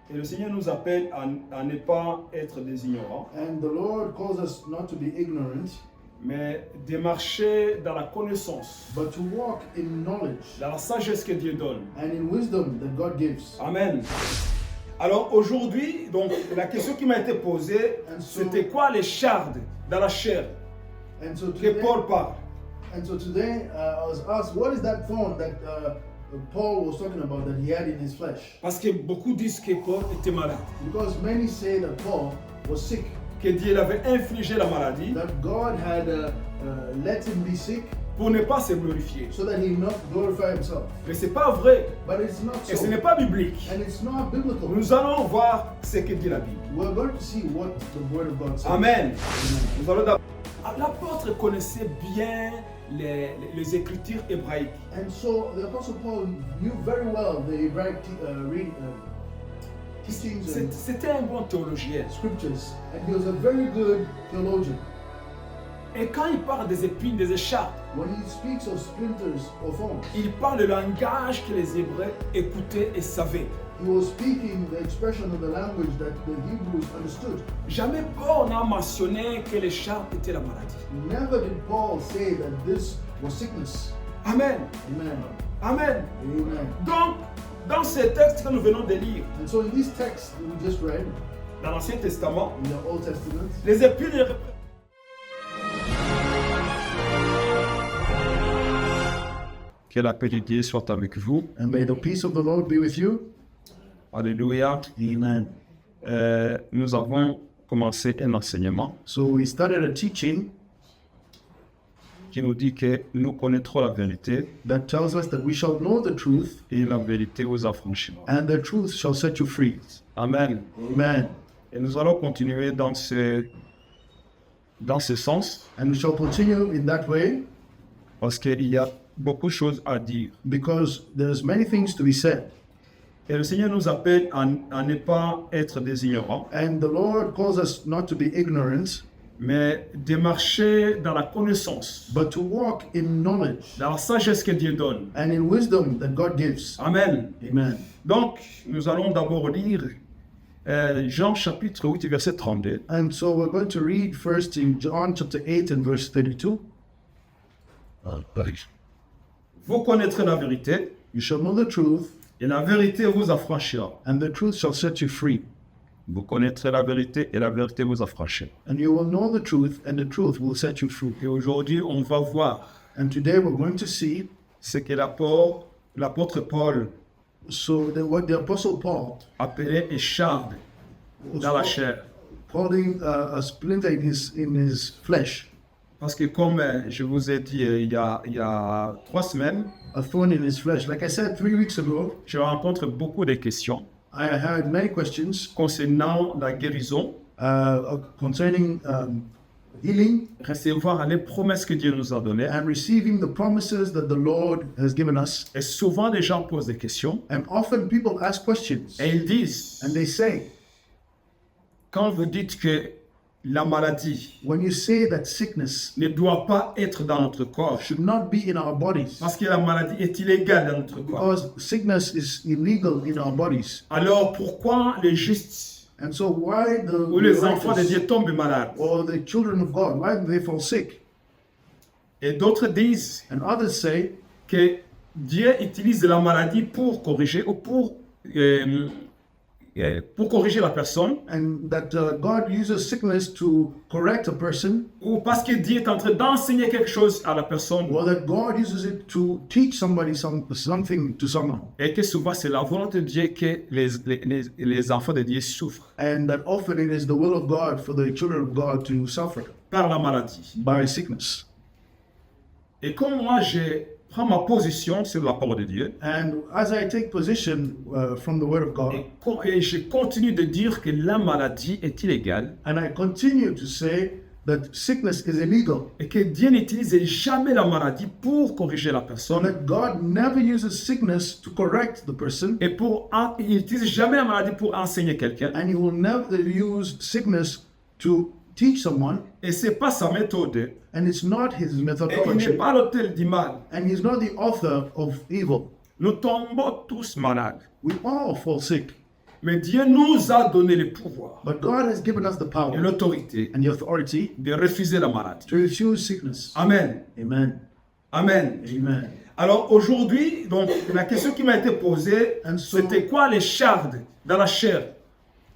Et le Seigneur nous appelle à ne pas être des ignorants, And the Lord calls us not to be ignorant, mais de marcher dans la connaissance, but to walk in knowledge dans la sagesse que Dieu donne. and in wisdom that God gives. Amen. Alors aujourd'hui, donc la question qui m'a été posée, c'était quoi les chardes dans la chair And so que today, Paul parle? I was asked, what is that thorn that Paul was talking about that he had in his flesh? Parce que beaucoup disent que Paul était malade, Because many say that Paul was sick, que Dieu l'avait infligé la maladie that God had let him be sick pour ne pas se glorifier. so that he not glorify himself. Mais c'est pas vrai But it's not et ce so. n'est pas biblique. And it's not biblical. Nous allons voir ce que dit la Bible. We're going to see what the word of God says. Amen. Nous allons d'abord. L'apôtre connaissait bien les écritures hébraïques. And so the Apostle Paul knew very well the Hebraic teachings and C'était un bon théologien. scriptures, and he was a very good theologian. Et quand il parle des épines, des écharpes, When he speaks of splinters or thorns, il parle le langage que les Hébreux écoutaient et savaient. he was speaking the expression of the language that the Hebrews understood. Jamais Paul n'a mentionné que l'écharpe était la maladie. Never did Paul say that this was sickness. Amen. Amen. Amen. Amen. Donc, dans ces textes que nous venons de lire, And so in these texts that we just read dans l'Ancien Testament, in the Old Testament, les épines. Que la paix de Dieu soit avec vous. and may the peace of the Lord be with you. Alléluia. Amen. Nous avons commencé un enseignement So we started a teaching qui nous dit que nous connaîtrons la vérité that tells us that we shall know the truth, et la vérité vous affranchira. and the truth shall set you free. Amen. Amen. Et nous allons continuer dans ce sens And we shall continue in that way parce qu'il y a beaucoup de choses à dire. because there's many things to be said. Et le Seigneur nous appelle à ne pas être des ignorants, And the Lord calls us not to be ignorant, mais de marcher dans la connaissance, but to walk in knowledge dans la sagesse que Dieu donne. and in wisdom that God gives. Amen. Amen. Donc, nous allons d'abord lire Jean chapitre 8, verset 32. And so we're going to read first in John chapter 8 and verse 32. Vous connaîtrez la vérité, You shall know the truth, et la vérité vous affranchira. and the truth shall set you free. Vous connaîtrez la vérité, et la vérité vous affranchira. And you will know the truth, and the truth will set you free. Et aujourd'hui, on va voir And today we're going to see ce que l'apôtre Paul what the Apostle Paul appelait écharde dans la chair. calling a splinter in his flesh, Parce que comme je vous ai dit il y a 3 semaines, a thorn in his flesh. Like I said 3 weeks ago, je rencontre beaucoup de questions I had many questions concernant la guérison, concerning healing recevoir les promesses que Dieu nous a données. and receiving the promises that the Lord has given us. Et souvent, les gens posent des questions And often people ask questions, et ils disent, and they say, quand vous dites que la maladie when you say that sickness ne doit pas être dans notre corps, should not be in our bodies, parce que la maladie est illégale dans notre corps, because sickness is illegal in our bodies. alors pourquoi les justes And so why ou les enfants de righteous Dieu tombent malades? or the children of God, why do they fall sick? Et d'autres disent And others say que Dieu utilise la maladie pour corriger ou pour corriger la personne, and that God uses sickness to correct a person, ou parce que Dieu est en train d'enseigner quelque chose à la personne, or that God uses it to teach somebody something to someone, et que souvent c'est la volonté de Dieu que les enfants de Dieu souffrent and that often it is the will of God for the children of God to suffer par la maladie. by sickness. Et comme moi je prends ma position sur la parole de Dieu, And as I take position from the Word of God, et je continue de dire que la maladie est illégale, and I continue to say that sickness is illegal, et que Dieu n'utilise jamais la maladie pour corriger la so personne, that God never uses sickness to correct the person, et il n'utilise jamais la maladie pour enseigner quelqu'un, and He will never use sickness to teach someone, et c'est pas sa méthode, and it's not His et il n'est methodology, pas l'auteur du mal. and He's not the author of evil. Nous tombons tous malades. We all fall sick. Mais Dieu nous a donné le pouvoir But God has given us the et power l'autorité and the authority de refuser la maladie. to refuse sickness. Amen. Amen. Amen. Amen. Alors aujourd'hui, donc la question qui m'a été posée, And so- c'était quoi les chardes dans la chair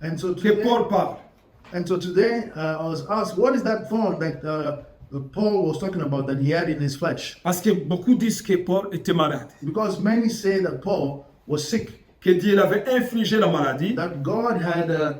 And so que today, Paul parle? I was asked, what is that thorn that Paul was talking about that he had in his flesh? Parce que beaucoup disent que Paul était malade, Because many say that Paul was sick, que Dieu avait infligé la maladie that God had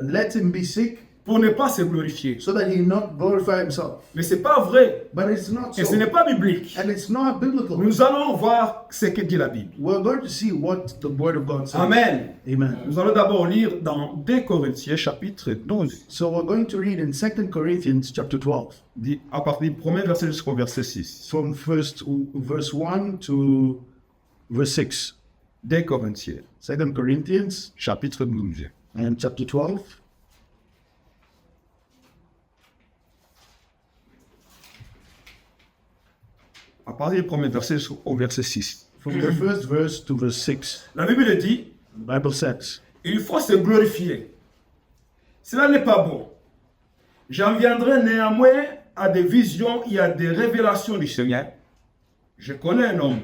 let him be sick pour ne pas se glorifier. so that he not glorify himself. Mais c'est pas vrai But it's not et ce so. n'est pas biblique. And it's not biblical. Nous allons voir ce que dit la Bible. We're going to see what the Word of God says. Amen. Amen. Nous allons d'abord lire dans 2 Corinthiens chapitre 12, So we're going to read in 2 Corinthians chapter 12, à partir du premier verset jusqu'au verset 6. from verse 1 to verse 6. 2 Corinthiens 2 Corinthians chapitre 12. and chapter 12. À partir du premier verset jusqu'au verset 6. From the first verse to verse 6, La Bible dit, the Bible says, il faut se glorifier. Cela n'est pas bon. J'en viendrai néanmoins à des visions et à des révélations du Seigneur. Je connais un homme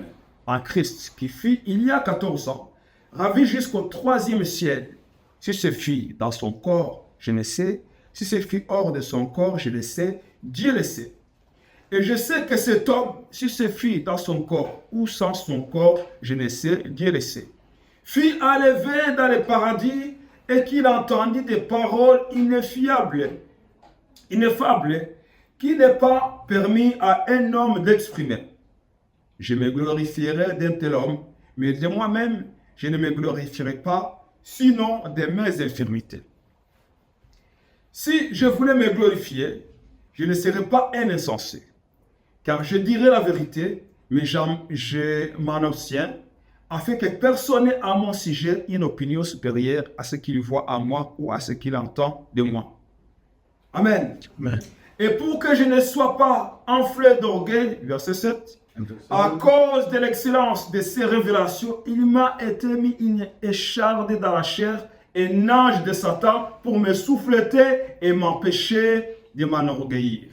en Christ qui fut, il y a 14 ans, ravi jusqu'au 3e ciel. Si ce fut dans son corps, je ne sais. Si ce fut hors de son corps, je le sais. Dieu le sait. Et je sais que cet homme, si ce fut dans son corps ou sans son corps, je ne sais, Dieu le sait, fut enlevé dans le paradis et qu'il entendit des paroles ineffables, qui n'est pas permis à un homme d'exprimer. Je me glorifierai d'un tel homme, mais de moi-même, je ne me glorifierai pas, sinon de mes infirmités. Si je voulais me glorifier, je ne serais pas un insensé, car je dirai la vérité, mais je m'en abstiens, afin que personne n'ait à mon sujet une opinion supérieure à ce qu'il voit à moi ou à ce qu'il entend de moi. Amen. Amen. Et pour que je ne sois pas enflé d'orgueil, verset 7, à cause de l'excellence de ces révélations, il m'a été mis une écharde dans la chair, un ange de Satan pour me souffleter et m'empêcher de m'enorgueillir.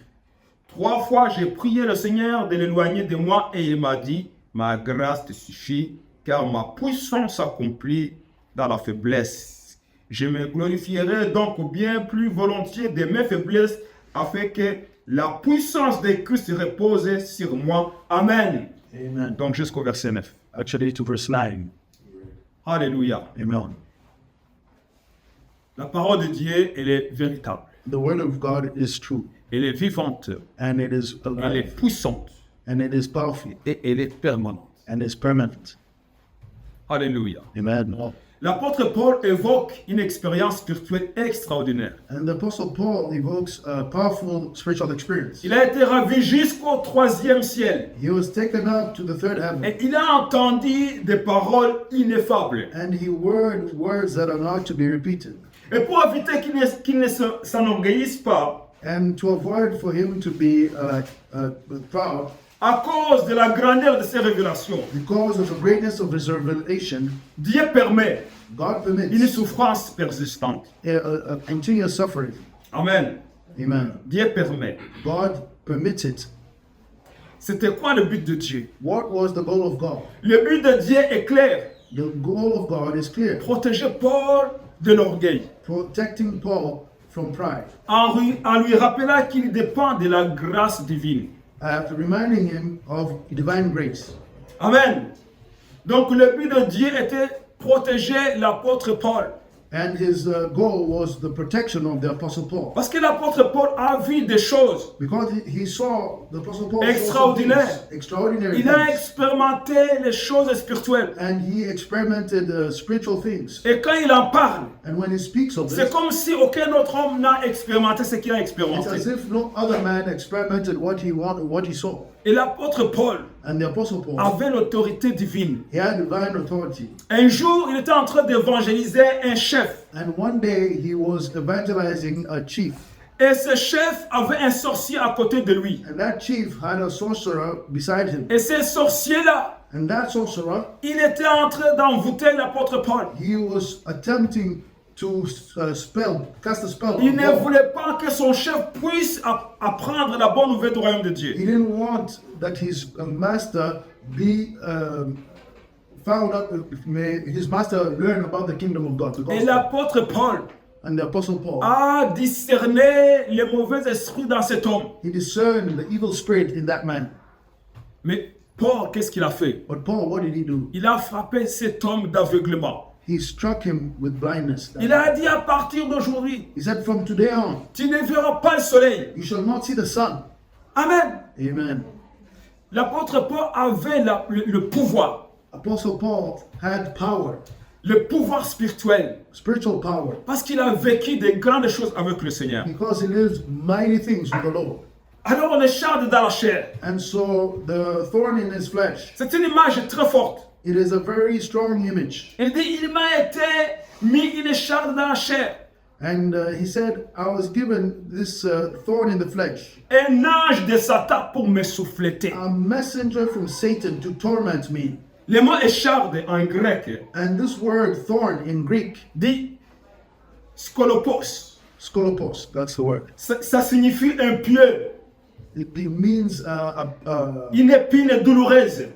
3 fois, j'ai prié le Seigneur de l'éloigner de moi et il m'a dit, ma grâce te suffit, car ma puissance s'accomplit dans la faiblesse. Je me glorifierai donc bien plus volontiers de mes faiblesses, afin que la puissance de Christ repose sur moi. Amen. Amen. Donc jusqu'au verset 9. Actually, to verse 9. Alléluia. Amen. La parole de Dieu, elle est véritable. The Word of God is true, Elle est vivante. and it is Elle est alive, puissante. and it is powerful, Et elle est permanente. and is permanent. Alléluia. Amen. L'apôtre Paul évoque une expérience spirituelle extraordinaire. And the Apostle Paul evokes a powerful spiritual experience. Il a été ravi jusqu'au 3e ciel. He was taken up to the third heaven, Et il a entendu des paroles ineffables. and he heard words that are not to be repeated. Et pour éviter qu'il ne s'enorgueillisse pas, And to avoid for him to be proud, à cause de la grandeur de ces révélations, because of the greatness of his revelation, Dieu permet God une permits souffrance persistante. a continuous suffering. Amen. Amen. Dieu permet. God permits it. C'était quoi le but de Dieu? What was the goal of God? Le but de Dieu est clair. The goal of God is clear. Protéger Paul de l'orgueil. Protecting Paul from pride. En lui rappelant qu'il dépend de la grâce divine. After reminding him of divine grace. Amen. Donc le but de Dieu était protéger l'apôtre Paul. And his goal was the protection of the Apostle Paul. Parce que l'apôtre Paul a vu des choses. Because he saw, the Apostle Paul saw some Extraordinaire. things, extraordinary Il a things. expérimenté les choses spirituelles. And he experimented spiritual things. Et quand il en parle, And when he speaks of c'est this, comme si aucun autre homme n'a expérimenté ce qu'il a it's expérimenté. as if no other man experimented what he wanted, what he saw. Et l'apôtre Paul And the Apostle Paul, avait l'autorité divine. he had divine authority. Un jour, il était en train d'évangéliser un chef. And one day he was evangelizing a chief. Et ce chef avait un sorcier à côté de lui. And that chief had a sorcerer beside him. Et ce sorcier-là And that sorcerer, il était en train d'envoûter l'apôtre Paul. he was attempting to cast a spell Il on ne Paul. voulait pas que son chef puisse apprendre la bonne nouvelle du royaume de Dieu. He didn't want that his master be found out, may his master learn about the kingdom of God. The Et gospel. l'apôtre Paul And the apostle Paul, a discerné les mauvais esprits dans cet homme. he discerned the evil spirit in that man. Mais Paul, qu'est-ce qu'il a fait? But Paul, what did he do? Il a frappé cet homme d'aveuglement. He struck him with blindness. Il a dit à partir d'aujourd'hui, He said, from today on, tu ne verras pas le soleil. you shall not see the sun. Amen. Amen. L'apôtre Paul avait le pouvoir, Apostle Paul had power, le pouvoir spirituel, spiritual power, parce qu'il a vécu de grandes choses avec le Seigneur. because he lived mighty things with the Lord. Alors on est charde dans la chair. And so the thorn in his flesh, C'est une image très forte. it is a very strong image. Il dit, il m'a été mis une charde dans la chair. And he said, I was given this thorn in the flesh, Un ange de Satan pour me souffleter. a messenger from Satan to torment me. Le mot écharde en grec And this word thorn in Greek, dit skolopos. skolopos, that's the word. Ça signifie un pieu, It means une épine douloureuse.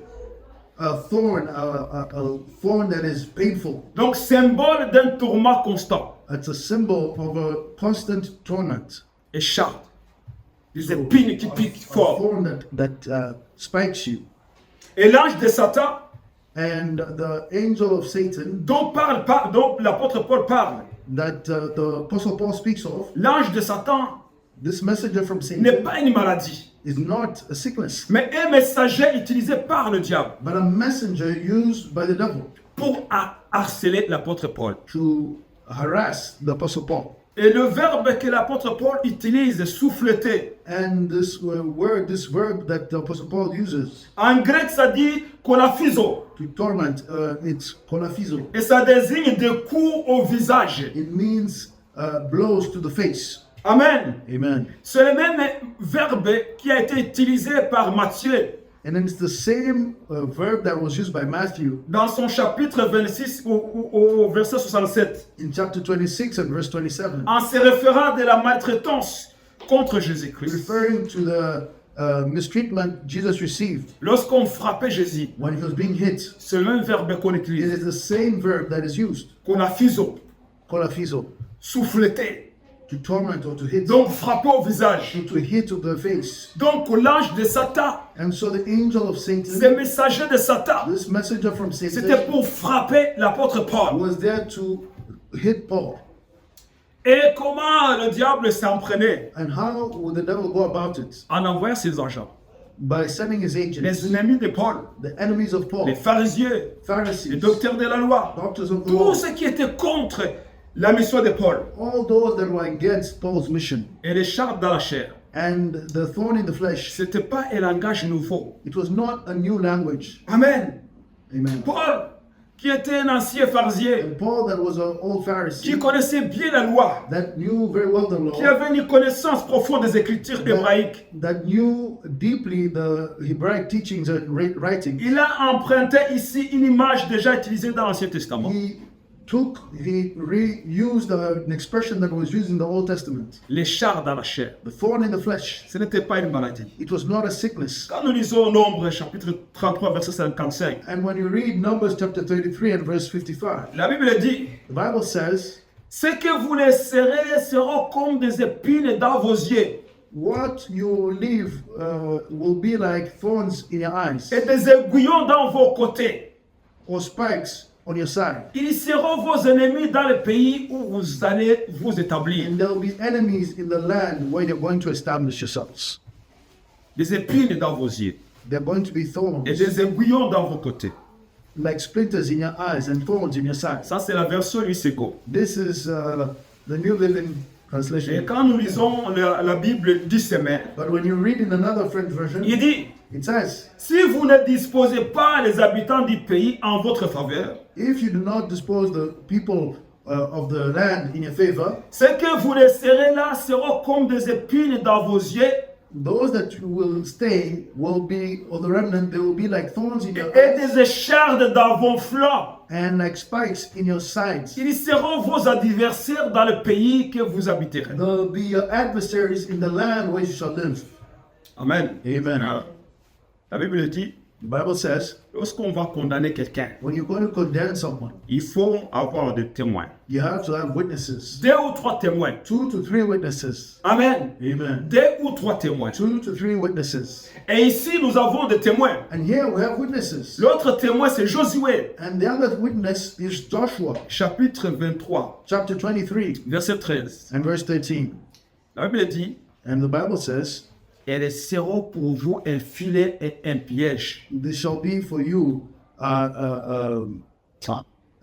a thorn that is painful. Donc symbole d'un tourment constant. It's a symbol of a constant torment. Écharde. Des épines qui piquent A fort. thorn that spikes you. Et l'ange de Satan, And the angel of Satan dont l'apôtre Paul parle, that the apostle Paul speaks of, l'ange de Satan this messenger from n'est Satan, pas une maladie, is not a sickness, mais un messager utilisé par le diable but a messenger used by the devil pour harceler l'apôtre Paul. to harass the apostle Paul. Et le verbe que l'apôtre Paul utilise, souffleter, And this verb that the apostle Paul uses en grec ça dit kolaphizo, to torment, it's kolaphizo. et ça désigne des coups au visage. It means blows to the face. Amen. Amen. C'est le même verbe qui a été utilisé par Matthieu And then it's the same verb that was used by Matthew dans son chapitre 26 au verset 67, in chapter 26 and verse 27, en se référant de la maltraitance contre Jésus-Christ. referring to the mistreatment Jesus received Lorsqu'on frappait Jésus, when he was being hit. c'est le même verbe qu'on It utilise. is the same verb that is used, Kolaphizo, kolaphizo, souffleter. to torment or to hit, Donc frapper au visage. to hit to the face. Donc l'ange de Satan, And so the angel of ce Satan, messager de Satan, this messenger from c'était Satan, pour frapper l'apôtre Paul. was there to hit Paul. Et comment le diable s'en prenait? And how would the devil go about it? En envoyant ses agents. By sending his agents, Les ennemis de Paul, the enemies of Paul, les pharisiens, les Pharisees, docteurs de la loi, doctors of the tous law, ceux qui étaient contre la mission de Paul all those that were against Paul's mission. et les chardes dans la chair. And the thorn in the flesh, C'était pas un langage nouveau. it was not a new language. Amen. Amen. Paul, qui était un ancien pharisien, And Paul, that was an old qui Pharisee, connaissait bien la loi, that knew very well the qui law, avait une connaissance profonde des écritures hébraïques, that knew deeply the Hebraic teachings and writing, il a emprunté ici une image déjà utilisée dans l'Ancien Testament. he reused an expression that was used in the Old Testament. Les chardes dans la chair. The thorn in the flesh. Ce n'était pas une maladie. It was not a sickness. Quand nous lisons Nombre, chapitre 33, verset 55, And when you read Numbers chapter 33 and verse 55, la Bible dit, the Bible says, ce que vous laisserez seront comme des épines dans vos yeux what you leave will be like thorns in your eyes et des aiguillons dans vos côtés. or spikes on your side. Ils seront vos ennemis dans le pays où vous allez vous établir. And there will be enemies in the land where you're going to establish yourselves. Des épines dans vos yeux There are going to be thorns et des aiguillons dans vos côtés. like splinters in your eyes and thorns in your sides. Ça, c'est la version Luisego. This is the New Living Et Translation. quand nous lisons la Bible du semaine, But when you read in another French version, il dit, it says, si vous ne disposez pas les habitants du pays en votre faveur, if you do not dispose the people of the land in your favor, ce que vous laisserez là seront comme des épines dans vos yeux those that will stay will be, or the remnant, they will be like thorns in your et eyes des échardes dans vos flancs. and like spikes in your sides. Ils seront vos adversaires dans le pays que vous habiterez. They'll be your adversaries in the land where you shall live. Amen. Amen. La Bible dit, The Bible says, lorsqu'on va condamner quelqu'un, when you're going to condemn someone, il faut avoir des témoins. you have to have witnesses. 2 ou 3 témoins. 2 to 3 witnesses. Amen. Amen. 2 ou 3 témoins. 2 to 3 witnesses. Et ici, nous avons des témoins. And here we have witnesses. L'autre témoin, c'est Josué, And the other witness is Joshua, chapitre 23, chapter 23, verset 13. and verse 13. La Bible dit, And the Bible says, elles seront pour vous un filet et un piège. this shall be for you a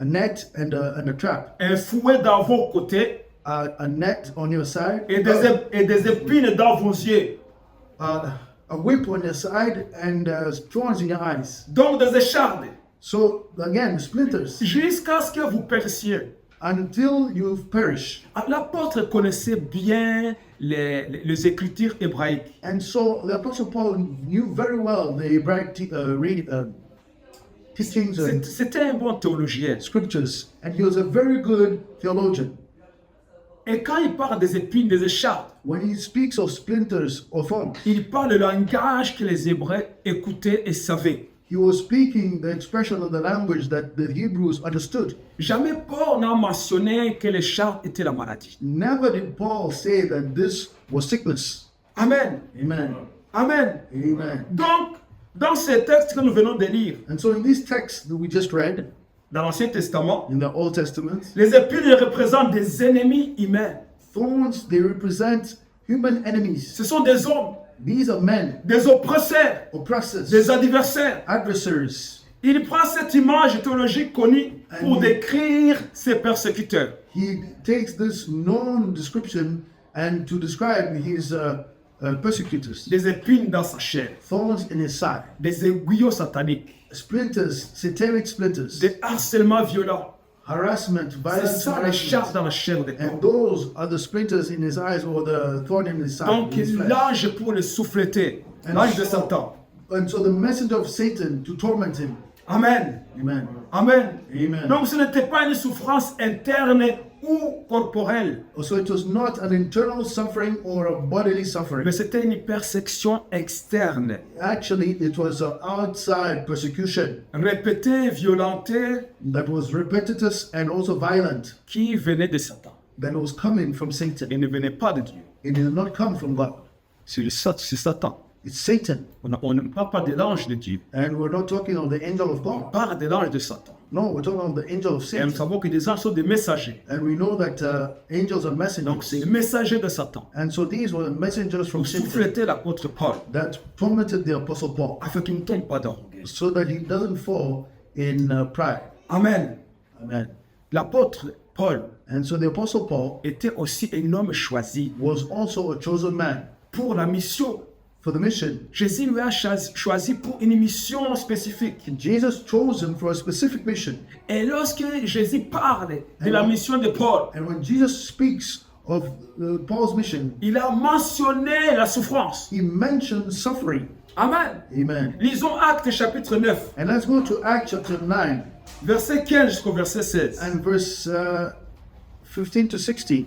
net and a trap. Un fouet dans vos côtés A net on your side, et des épines dans vos yeux. a whip on your side, and thorns in your eyes. Donc des échardes. So again, splinters, Jusqu'à ce que vous perissiez. until you perish. L'apôtre connaissait bien les écritures hébraïques. And so the Apostle Paul knew very well the Hebraic teachings and C'était un bon théologien. scriptures, and he was a very good theologian. Et quand il parle des épines, des échardes, When he speaks of splinters or thorns, il parle le langage que les Hébreux écoutaient et savaient. he was speaking the expression of the language that the Hebrews understood. Jamais Paul n'a mentionné que les chardes étaient la maladie. Never did Paul say that this was sickness. Amen. Amen. Amen. Amen. Donc, dans ces textes que nous venons de lire, And so in these texts that we just read dans l'Ancien Testament, in the Old Testament, les épines représentent des ennemis humains. thorns, they represent human enemies. Ce sont des hommes, These are men, des oppresseurs, oppressors, des adversaires. adversaries. Il prend cette image théologique connue pour décrire ses persécuteurs. He takes this known description and to describe his persecutors. Des épines dans sa chair, Thorns in his side, des aiguillons sataniques, splinters, satanic splinters, des harcèlements violents. harassment, C'est violent ça les chardes harassment. dans la chair des And corps. those are the splinters in his eyes or the thorn in his side. Donc in his flesh. l'ange pour le souffleter, l'ange de Satan. And so the messenger of Satan to torment him. Amen. Amen. Amen. Amen. Donc ce n'était pas une souffrance interne ou corporelle, So it was not an internal suffering or a bodily suffering. mais c'était une persécution externe, Actually, it was an outside persecution répétée, violentée, that was repetitious and also violent, qui venait de Satan. that was coming from Satan. Elle ne venait pas de Dieu. It did not come from God. C'est Satan. It's Satan. On ne parle pas de l'ange de Dieu. And we're not talking of the angel of On God. parle de l'ange de Satan. No, we're talking of the angel of Et nous Satan. savons que les anges sont des messagers. And we know that angels are Donc c'est messengers. les messagers de Satan. And so these were messengers from Pour Satan souffleter l'apôtre Paul, that tormented the apostle Paul afin qu'il ne tombe pas d'orgueil. so that he doesn't fall in pride. Amen. Amen. L'apôtre Paul And so the apostle Paul était aussi un homme choisi was also a chosen man pour la mission. for the mission. Jésus lui a choisi pour une mission spécifique. Jesus chose him for a specific mission. Et lorsque Jésus parle de la mission de Paul, And when Jesus speaks of Paul's mission, il a mentionné la souffrance. he mentioned suffering. Amen. Amen. Lisons Actes chapitre 9, And let's go to Acts chapter 9 verset 15 jusqu'au verset 16. and verse 15 to 16.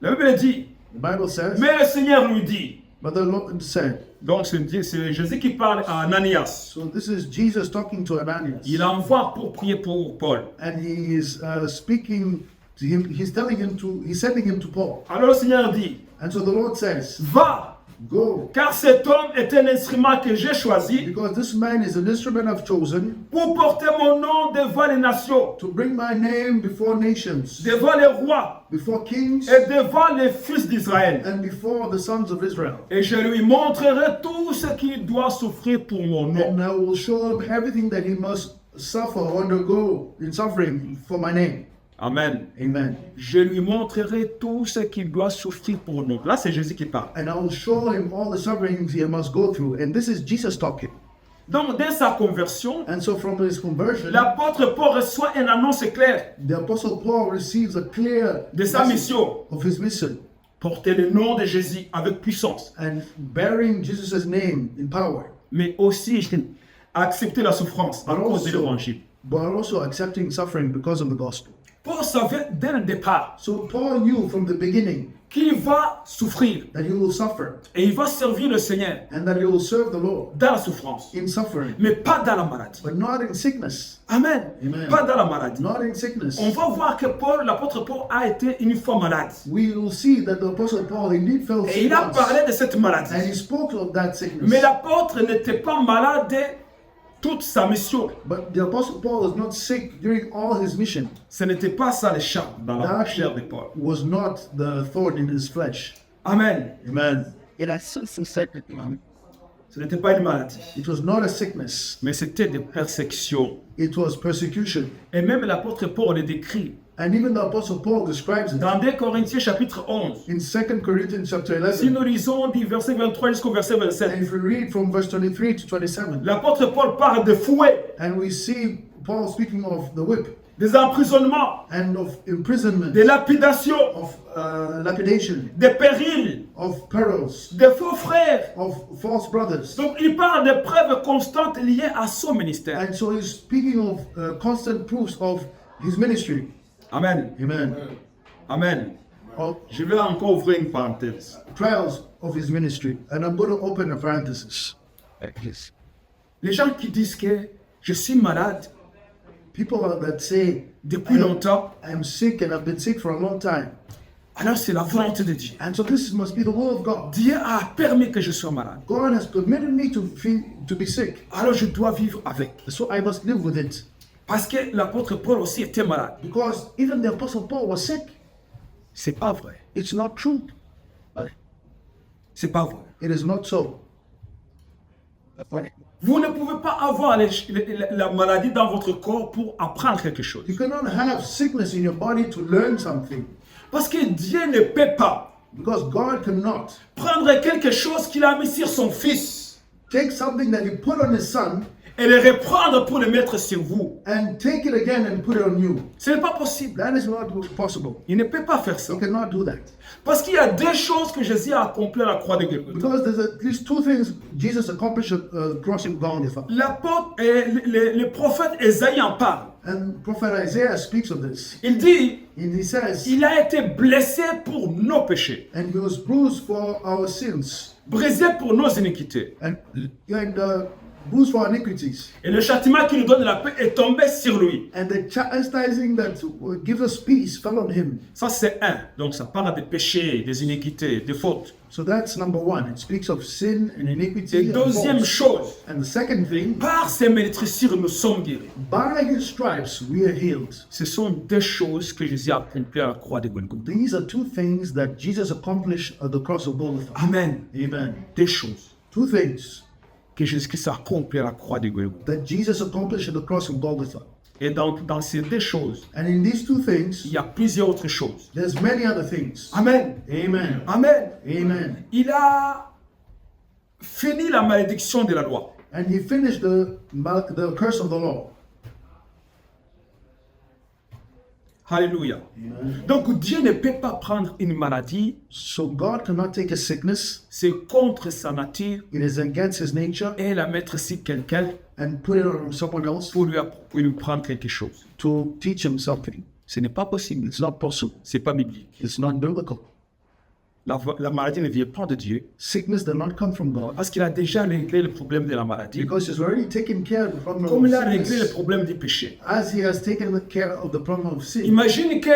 La Bible dit, The Bible says, mais le Seigneur lui dit, but the Lord said, donc c'est Jésus qui parle à Ananias. so this is Jesus talking to Ananias. Il envoie pour prier pour Paul. And he is speaking to him, he's sending him to Paul. Alors le Seigneur dit, And so the Lord says, va, go, car cet homme est un instrument que j'ai choisi because this man is an instrument I've chosen pour porter mon nom devant les nations, to bring my name before nations, devant les rois before kings, et devant les fils d'Israël. and before the sons of Israel. Et je lui montrerai tout ce qu'il doit souffrir pour mon nom. And I will show him everything that he must suffer or undergo in suffering for my name. Amen. Amen. Je lui montrerai tout ce qu'il doit souffrir pour mon nom. Là, c'est Jésus qui parle. And I will show him all the sufferings he must go through. And this is Jesus talking. Donc, dès sa conversion, And so from his conversion, l'apôtre Paul reçoit une annonce claire the apostle Paul receives a clear de sa message mission. of his mission. porter le nom de Jésus avec puissance, and bearing Jesus' name in power, mais aussi accepter la souffrance à cause de l'évangile. but also accepting suffering because of the gospel. Paul savait dès le départ So Paul knew from the beginning qu'il va souffrir that he will suffer et il va servir le Seigneur and that he will serve the Lord dans la souffrance, in suffering, mais pas dans la maladie. but not in sickness. Amen. Amen. Pas dans la maladie. Not in sickness. On va voir que Paul, l'apôtre Paul, a été une fois malade. We will see that the Apostle Paul indeed fell Et sick il a once, parlé de cette and maladie. he spoke of that sickness. Mais l'apôtre n'était pas malade toute sa mission. But the Apostle Paul was not sick during all his mission. Ce n'était pas ça le charme dans la That chair de Paul. was not the thorn in his flesh. Amen. Amen. Ce n'était pas une maladie, It was not a sickness. mais c'était des persécutions. It was persecution. Et même l'apôtre Paul le décrit. And even the Apostle Paul describes it Dans 2 Corinthiens chapitre 11, in 2 Corinthians chapter si 11. nous lisons du verset 23 jusqu'au verset And 27, if we read from verse 23 to 27, l'apôtre Paul parle de fouet, and we see Paul speaking of the whip des emprisonnements, and of imprisonment, des lapidations, of lapidation, des périls, of perils, des faux frères. of false brothers. Donc il parle de preuves constantes liées à son ministère. And so he's speaking of constant proofs of his ministry. Amen. Amen. Amen. Of Je vais encore ouvrir une parenthèse. trials of his ministry. And I'm going to open a parenthesis. Les gens qui disent que je suis malade People that say, depuis longtemps, I'm sick and I've been sick for a long time. alors c'est la volonté de Dieu. And so this must be the will of God. Dieu a permis que je sois malade. God has permitted me to be sick. Alors je dois vivre avec. So I must live with it. Parce que l'apôtre Paul aussi était malade. Because even the Apostle Paul was sick. C'est pas vrai. It's not true. C'est pas vrai. It is not so. Vous ne pouvez pas avoir la maladie dans votre corps pour apprendre quelque chose. You cannot have sickness in your body to learn something. Parce que Dieu ne peut pas Because God cannot prendre quelque chose qu'il a mis sur son fils take something that he put on his son et le reprendre pour le mettre sur vous. and take it again and put it on you. Ce n'est pas possible. That is not possible. Il ne peut pas faire ça. You cannot do that. Parce qu'il y a deux choses que Jésus a accomplies à la croix de Golgotha. Because there's at least two things Jesus accomplished at crossing Golgotha. L'apôtre et le prophète Ésaïe en parle. And Prophet Isaiah speaks of this. Il dit, And he says, il a été blessé pour nos péchés, and he was bruised for our sins, brisé pour nos iniquités. and bruised for our iniquities. Et le châtiment qui nous donne la paix est tombé sur lui. And the chastising that gives us peace fell on him. Ça c'est un. Donc ça parle des péchés, des iniquités, des fautes. So that's number one. It speaks of sin and iniquity. Et And deuxième faults. chose, And the second thing, par ses meurtrissures nous sommes guéris. by his stripes we are healed. Ce sont deux choses que Jésus a accomplies à la croix de Golgotha. These are two things that Jesus accomplished at the cross of Golgotha. Amen. Amen. Deux choses Two things que Jésus-Christ a accomplies à la croix de Golgotha. that Jesus accomplished at the cross of Golgotha. Et dans ces deux choses, And in these two things, il y a plusieurs autres choses. there's many other things. Amen. Amen. Amen. Amen. Il a fini la malédiction de la loi. And he finished the curse of the law. Alléluia. Donc Dieu ne peut pas prendre une maladie, So God cannot take a sickness, c'est contre sa nature, it is against his nature, et la mettre sur quelqu'un and put it on someone else pour lui prendre quelque chose. to teach him something. Ce n'est pas possible. It's not possible. C'est pas biblique. It's not biblical. La maladie ne vient pas de Dieu Sickness does not come from God parce qu'il a déjà réglé le problème de la maladie, because he's already taken care of the problem comme of il a réglé le sickness, problème du péché. as he has taken care of the problem of sin. Imagine que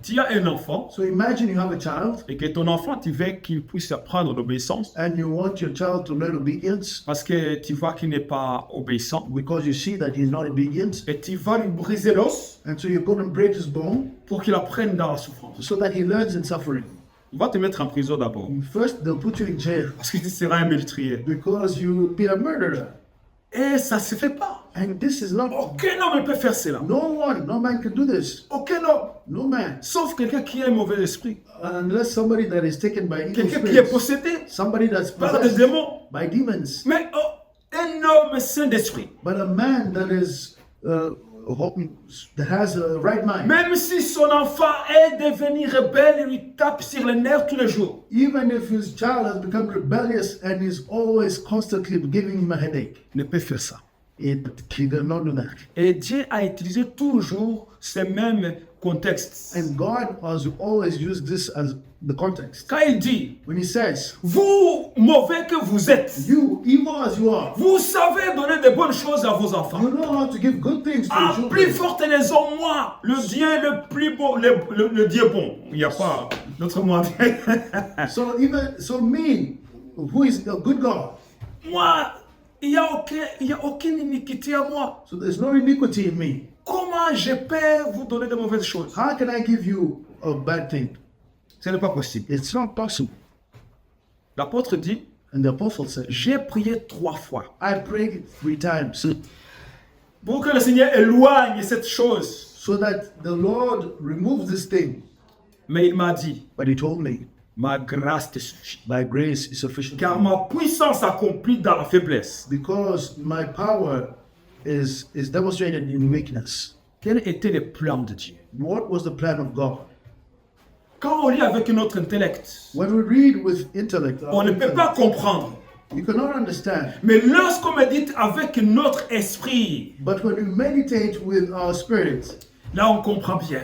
tu as un enfant So imagine you have a child et que ton enfant, tu veux qu'il puisse apprendre l'obéissance and you want your child to learn obedience parce que tu vois qu'il n'est pas obéissant because you see that he's not obedient, et tu vas lui briser l'os and so you're going to break his bone pour qu'il apprenne dans la souffrance. so that he learns in suffering. On va te mettre en prison d'abord First, they'll put you in jail parce que tu seras un meurtrier. because you'll be a murderer. Et ça ne se fait pas. And this is not, Aucun homme ne peut faire cela. no man can do this. Aucun homme. No man. Sauf quelqu'un qui a un mauvais esprit. Unless somebody that is taken by evil Quelqu'un qui est spirits. possédé Somebody that's par des possessed démons. by demons. Mais un homme saint d'esprit. But a man that is that has a right mind. Même si son enfant est devenu rebelle, il lui tape sur les nerfs tous les jours. Even if his child has become rebellious and is always constantly giving him a headache, Il ne peut faire ça. he does not do that. Et Dieu a utilisé toujours ces mêmes contextes. And God has always used this as the context. Quand il dit, When he says, vous mauvais que vous êtes, you, evil as you are, vous savez donner de bonnes choses à vos enfants. you know how to give good things to En your plus children. forte raison, moi, le Dieu le plus beau, le Dieu bon. Il n'y a pas d'autre mot. So me, who is a good God, Moi, il n'y a aucune iniquité à moi. so there's no iniquity in me. Comment je peux vous donner de mauvaises choses? How can I give you a bad thing? Ce n'est pas possible. It's not possible. L'apôtre dit, And the apostle said, j'ai prié 3 fois I prayed 3 times pour que le Seigneur éloigne cette chose. so that the Lord removes this thing. Mais il m'a dit, But he told me, ma grâce te suffit. my grace is sufficient Car for you, ma puissance s'accomplit dans la faiblesse. because my power is demonstrated in weakness. Quel était le plan de Dieu? What was the plan of God? Quand on lit avec notre intellect, When we read with intellect, on ne peut pas comprendre. you cannot understand. Mais lorsqu'on médite avec notre esprit, But when we meditate with our spirit, là on comprend bien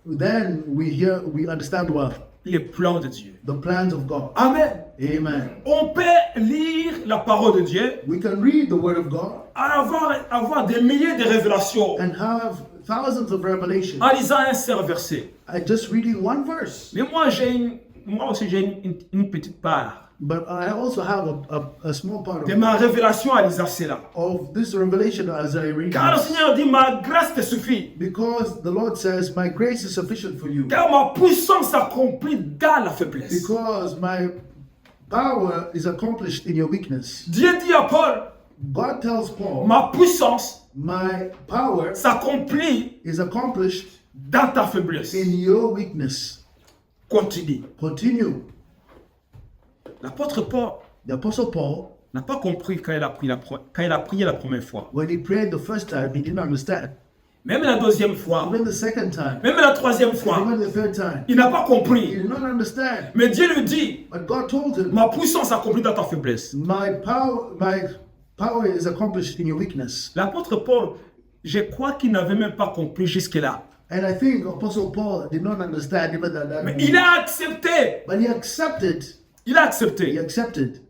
then we understand well les plans de Dieu. the plans of God. Amen. Amen. On peut lire la parole de Dieu, We can read the word of God avoir des milliers de révélations and have thousands of revelations. en lisant un seul verset. I just reading one verse. Mais moi aussi j'ai une petite part But I also have a small part de of, ma révélation à lisant cela. this revelation as I read Car le this. Seigneur dit, ma grâce te suffit. Because the Lord says, my grace is sufficient for you. Car ma puissance s'accomplit dans la faiblesse. Because my power is accomplished in your weakness. Dieu dit à Paul, God tells Paul, ma puissance my power s'accomplit is accomplished dans ta faiblesse. in your weakness. Continue. Continue. L'apôtre Paul The Apostle Paul, n'a pas compris quand il a prié la première fois. when he prayed the first time, he didn't understand. Même la deuxième fois. Even the second time, Même la troisième fois. even the third time, Il n'a pas he compris. did not understand. Mais Dieu lui dit, But God told him, ma puissance s'accomplit dans ta faiblesse. my power is accomplished in your weakness. L'apôtre Paul, je crois qu'il n'avait même pas compris jusque-là. And I think Apostle Paul did not understand even that. Mais il a accepté. But he accepted. Il a He accepté. accepted.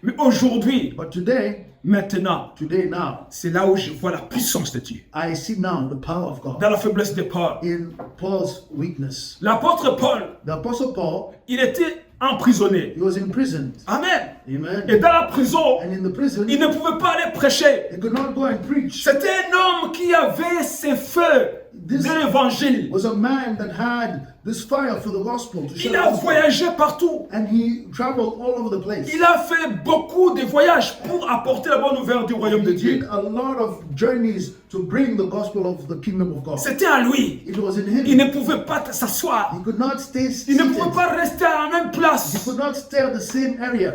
Mais aujourd'hui, But today now, c'est là où je vois la puissance de Dieu. I see now the power of God Dans la faiblesse de Paul. in Paul's weakness. L'apôtre Paul, The Apostle Paul, il était emprisonné. he was imprisoned. Amen. Amen. Et dans la prison, And in the prison, il ne pouvait pas aller prêcher. he could not go and preach. C'était un homme qui avait ses feux de l'évangile. Was a man that had this fire for the gospel to share Il the a gospel. voyagé partout. And he traveled all over the place. Il a fait beaucoup de voyages pour apporter la bonne nouvelle du royaume de He did Dieu. a lot of journeys to bring the gospel of the kingdom of God. C'était à lui. It was in Il him. ne pouvait pas s'asseoir. He could not stay Il ne seated. pouvait pas rester à la même He place. could not stay at the same area.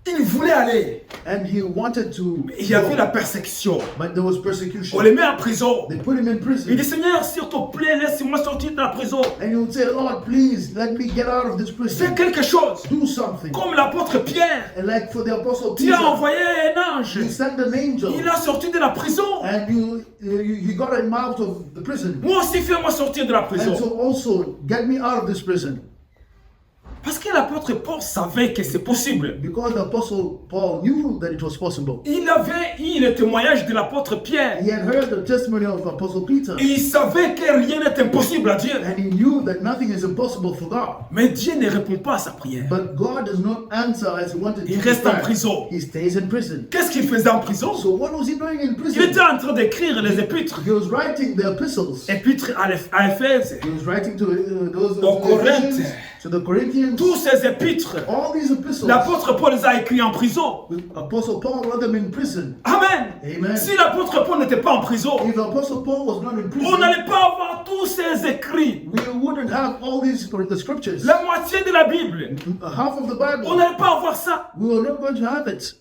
Il voulait aller. And he wanted to Il y avait go, la persécution. but there was On persecution. les met en prison. They put him in Il prison. dit, Seigneur, s'il te plaît, laisse-moi sortir de la prison. And he would say, Lord, please let me get out of this Fais prison. quelque chose. Do something. Comme l'apôtre Pierre. And like for the apostle Dieu a Peter, envoyé un ange. he sent an angel. Il a sorti de la prison. And he got him out of the prison. Moi aussi, fais-moi sortir de la And prison. so also, get me out of this prison. Parce que l'apôtre Paul savait que c'est possible. Because the apostle Paul knew that it was possible. Il avait eu le témoignage de l'apôtre Pierre. He had heard the testimony of apostle Peter. Et il savait que rien n'est impossible à Dieu. And he knew that nothing is impossible for God. Mais Dieu ne répond pas à sa prière. But God does not answer as he wanted Il to. reste en prison. He stays in prison. Qu'est-ce qu'il faisait en prison? So what was he doing in Il prison? était en train d'écrire les épîtres. He was writing the epistles. Épîtres à Éphèse, He was writing to those Aux Corinthiens. Ephesians, to the Corinthians. tous ces épîtres. All these epistles. L'apôtre Paul les a écrits en prison. Apostle Paul wrote them in prison. Amen. Amen. Si l'apôtre Paul n'était pas en prison, If the apostle Paul was not in on prison, n'allait pas avoir tous ces écrits. we wouldn't have all these the scriptures. La moitié de la Bible. Half of the On Bible. n'allait pas avoir ça. We were not going to have it.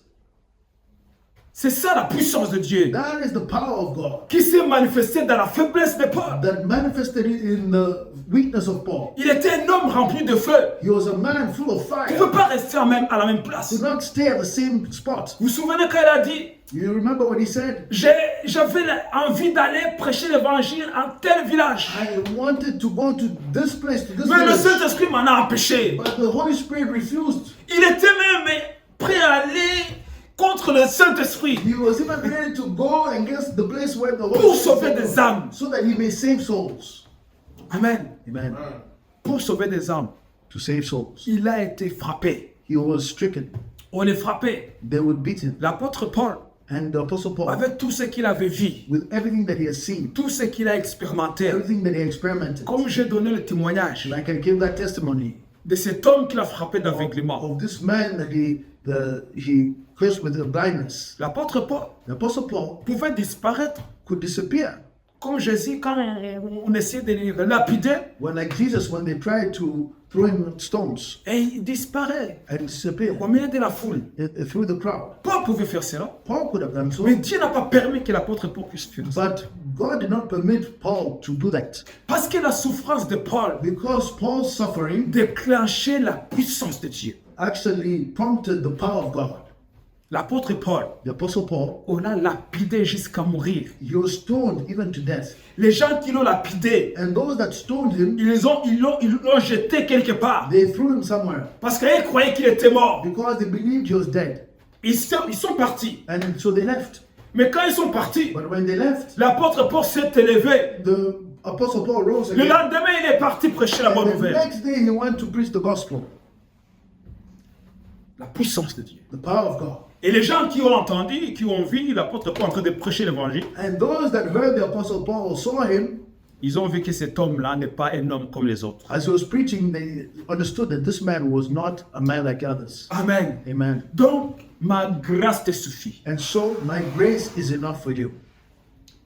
C'est ça la puissance de Dieu That is the power of God qui s'est manifestée dans la faiblesse de Paul. that manifested in the weakness of Paul. Il était un homme rempli de feu. He was a man full of Il ne fire. peut pas rester à la même place. Did not stay at the same spot. Vous vous souvenez quand il a dit, You remember what he said? j'avais envie d'aller prêcher l'évangile en tel village. I wanted to go to this place, to this Mais le village. Saint-Esprit m'en a empêché. But the Holy Spirit refused. Il était même prêt à aller contre le Saint-Esprit He was even ready to go against the place where the Holy pour Spirit sauver des was, âmes. so that he may save souls. Amen. Amen. Pour sauver des âmes. To save souls. Il a été frappé. He was stricken. On est frappé. They would beat him. L'apôtre Paul, And the Apostle Paul, avec tout ce qu'il avait vu, with everything that he has seen, tout ce qu'il a expérimenté, everything that he experimented, comme j'ai donné le témoignage and I can give that testimony de cet homme qui l'a frappé d'aveuglement. of this man that he cursed with a blindness. L'apôtre Paul The Apostle Paul pouvait disparaître, could disappear. comme Jésus quand on essayait de le lapider, When, like Jesus, when they tried to throw him stones et il disparaît and disappear au milieu de la foule. through the crowd. Paul pouvait faire cela, Paul could have done so, mais Dieu n'a pas permis que l'apôtre Paul puisse faire ça. but God did not permit Paul to do that Parce que la souffrance de Paul because Paul's suffering déclenchait la puissance de Dieu. actually prompted the power of God. L'apôtre Paul, The Apostle Paul, on l'a lapidé jusqu'à mourir. he was stoned even to death. Les gens qui l'ont lapidé, And those that stoned him, ils l'ont jeté quelque part. they threw him somewhere Parce qu'ils croyaient qu'il était mort. because they believed he was dead. Ils sont partis. And so they left. Mais quand ils sont partis, But when they left, l'apôtre Paul s'est élevé. the Apostle Paul rose Le again. lendemain, il est parti prêcher la bonne And the nouvelle. next day he went to preach the gospel, La puissance de Dieu. the power of God. Et les gens qui ont entendu, qui ont vu l'apôtre Paul en train de prêcher l'évangile, And those that heard the Apostle Paul saw him ils ont vu que cet homme-là n'est pas un homme comme les autres. as he was preaching. They understood that this man was not a man like others. Amen. Amen. Donc, ma grâce te suffit. And so my grace is enough for you.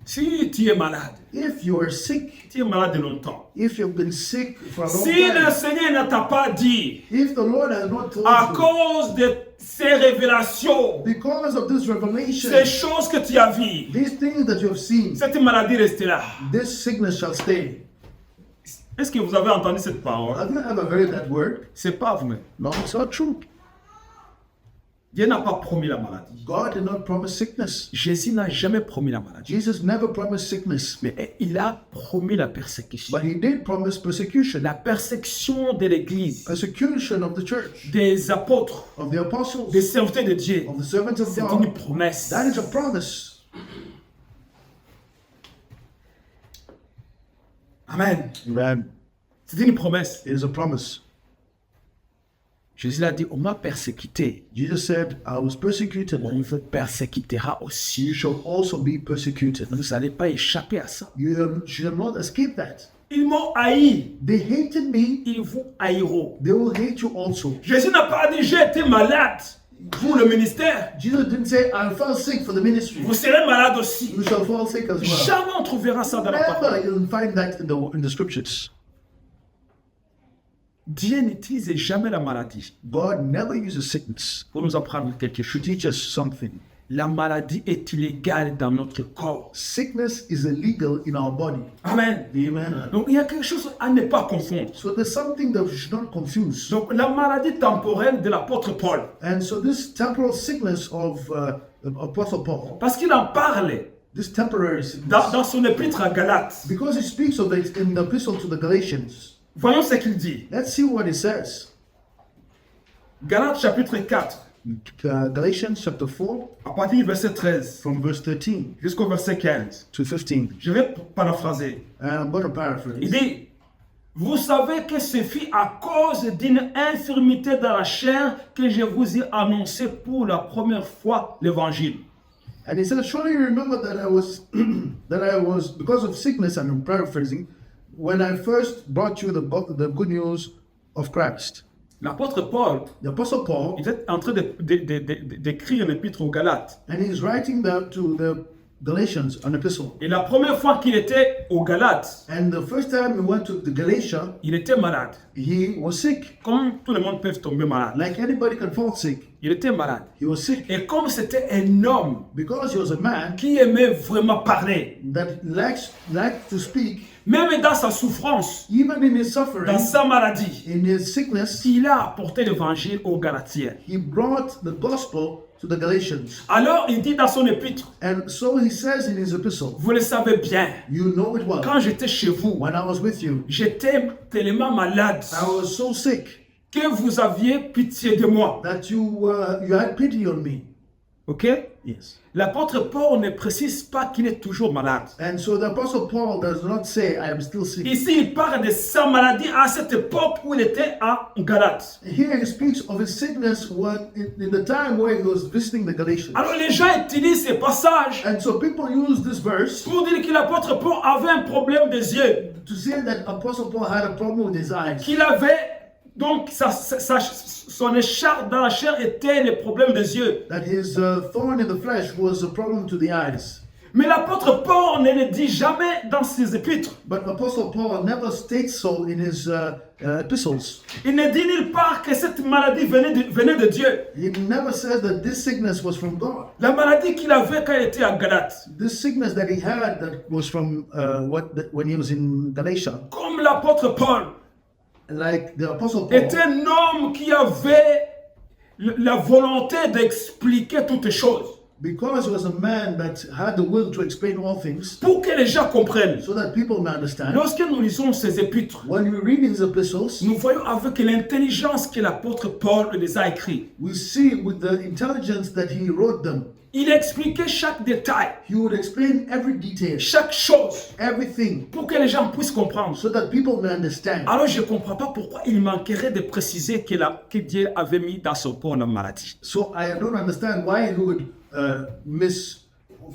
Si tu es malade, If you are sick, tu es malade de longtemps. if you've been sick for a long Si le time, Seigneur ne t'a pas dit, if the Lord has not told à you, cause de ces révélations, because of this revelation, ces choses que tu as vues, these things that you have seen, cette maladie reste là. this sickness shall stay. Est-ce que vous avez entendu cette parole? Have you ever heard that word? C'est pas vrai. No, it's not true. Dieu n'a pas promis la maladie. God did not promise sickness. Jésus n'a jamais promis la maladie. Jesus never promised sickness, Mais il a promis la persécution. but he did promise persecution. La persécution de l'Église, Persecution of the church, des apôtres, of the apostles, des serviteurs de Dieu. of the servants of C'est une God. promesse. That is a promise. Amen. Amen. C'est une promesse. It is a promise. Jésus a dit, on m'a persécuté. Jesus said, I was persecuted. On vous persécutera aussi. You shall also be persecuted. Vous n'allez pas échapper à ça. You shall not escape that. Ils m'ont haï. They hated me, Ils vous haïront. they will hate you also. Jésus n'a pas dit, j'ai été malade pour le ministère. Jesus didn't say, I fell sick for the ministry. Vous serez malade aussi. You shall fall sick as well. Jamais on trouvera ça dans la parole. Never you'll find that in the scriptures. Dieu n'utilise jamais la maladie God never uses sickness pour nous apprendre quelque to chose. teach us something. La maladie est illégale dans notre corps. Sickness is illegal in our body. Amen. Amen. Donc il y a quelque chose à ne pas confondre. So there's something that we should not confuse. Donc la maladie temporelle de l'apôtre Paul, And so this temporal sickness of Apostle Paul, parce qu'il en parlait this temporary sickness, dans son épître à Galates. because he speaks of it in the epistle to the Galatians. Voyons ce qu'il dit. Let's see what he says. Galates chapitre 4, Galatians chapter 4, à partir du verset 13 from verse 13 jusqu'au verset 15. to 15. Je vais paraphraser. And I'm going to paraphrase. Il dit, vous savez que ce fut à cause d'une infirmité dans la chair que je vous ai annoncé pour la première fois l'évangile. And he says, surely you remember that I was, because of sickness, and I'm paraphrasing, when I first brought you the good news of Christ. L'apôtre Paul, The Apostle Paul, il est en train d'écrire l'épître aux Galates. and he's writing that to the Galatians, an epistle. Et la première fois qu'il était aux Galates, And the first time he went to the Galatia, il était malade. he was sick. Comme tout le monde peut tomber malade. Like anybody can fall sick. Il était malade. He was sick Et comme c'était un homme because he was a man qui aimait vraiment parler, that liked to speak, même dans sa souffrance, even in his suffering, dans sa maladie, in his sickness, il a apporté l'évangile aux Galatiens. he brought the gospel to the Galatians. Alors il dit dans son épître, And so he says in his epistle, vous le savez bien, you know it well. quand j'étais chez vous, When I was with you, j'étais tellement malade I was so sick que vous aviez pitié de moi. that you had pity on me. Ok? Yes. L'apôtre Paul ne précise pas qu'il est toujours malade. And so the apostle Paul does not say, I am still sick. Ici, il parle de sa maladie à cette époque où il était à Galate. Here he speaks of his sickness in the time where he was visiting the Galatians. Alors les gens utilisent ces passages And so people use this verse pour dire que l'apôtre Paul avait un problème des yeux. to say that apostle Paul had a problem with his eyes. Qu'il avait, donc son écharpe dans la chair était le problème des yeux. That his thorn in the flesh was a problem to the eyes. Mais l'apôtre Paul ne le dit jamais dans ses épîtres. But apostle Paul never states so in his epistles. Il ne dit nulle part que cette maladie venait de Dieu. He never says that this sickness was from God. La maladie qu'il avait quand il était à Galate. This sickness that he had that was from when he was in Galatia. Comme l'apôtre Paul Like the apostle Paul était un homme qui avait la volonté d'expliquer toutes les choses. because he was a man that had the will to explain all things Pour que les gens comprennent. so that people may understand. Lorsque nous lisons ces épîtres, When we read his epistles, nous voyons avec l'intelligence que l'apôtre Paul les a écrits. we see with the intelligence that he wrote them. Il expliquait chaque détail, He would explain every detail, chaque chose, everything, pour que les gens puissent comprendre. so that people may understand. Alors je ne comprends pas pourquoi il manquerait de préciser que Dieu avait mis dans son corps la maladie. So I don't understand why he would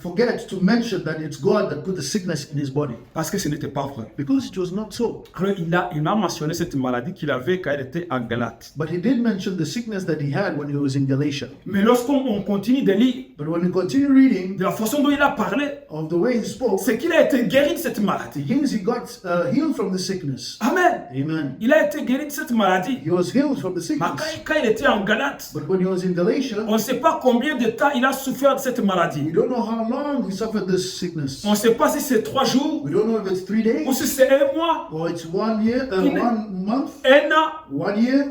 forget to mention that it's God that put the sickness in his body. Parce que ce n'était pas vrai. Because it was not so. Alors il a mentionné cette maladie qu'il avait quand il était en Galate. But he did mention the sickness that he had when he was in Galatia. Mais lorsqu'on continue de lire But when we continue reading de la façon dont il a parlé, of the way he spoke, c'est qu'il a été guéri de cette maladie. he got healed from the sickness. Amen. Amen. Il a été guéri de cette maladie. He was healed from the Mais sickness. quand il était en Galate, But when he was in Galatia, on ne sait pas combien de temps il a souffert de cette we maladie. don't know how long he suffered this sickness. On ne sait pas si c'est 3 jours, We don't know if it's 3 days ou si c'est 1 mois, or it's 1 year, 1 month, 1 an, 1 year,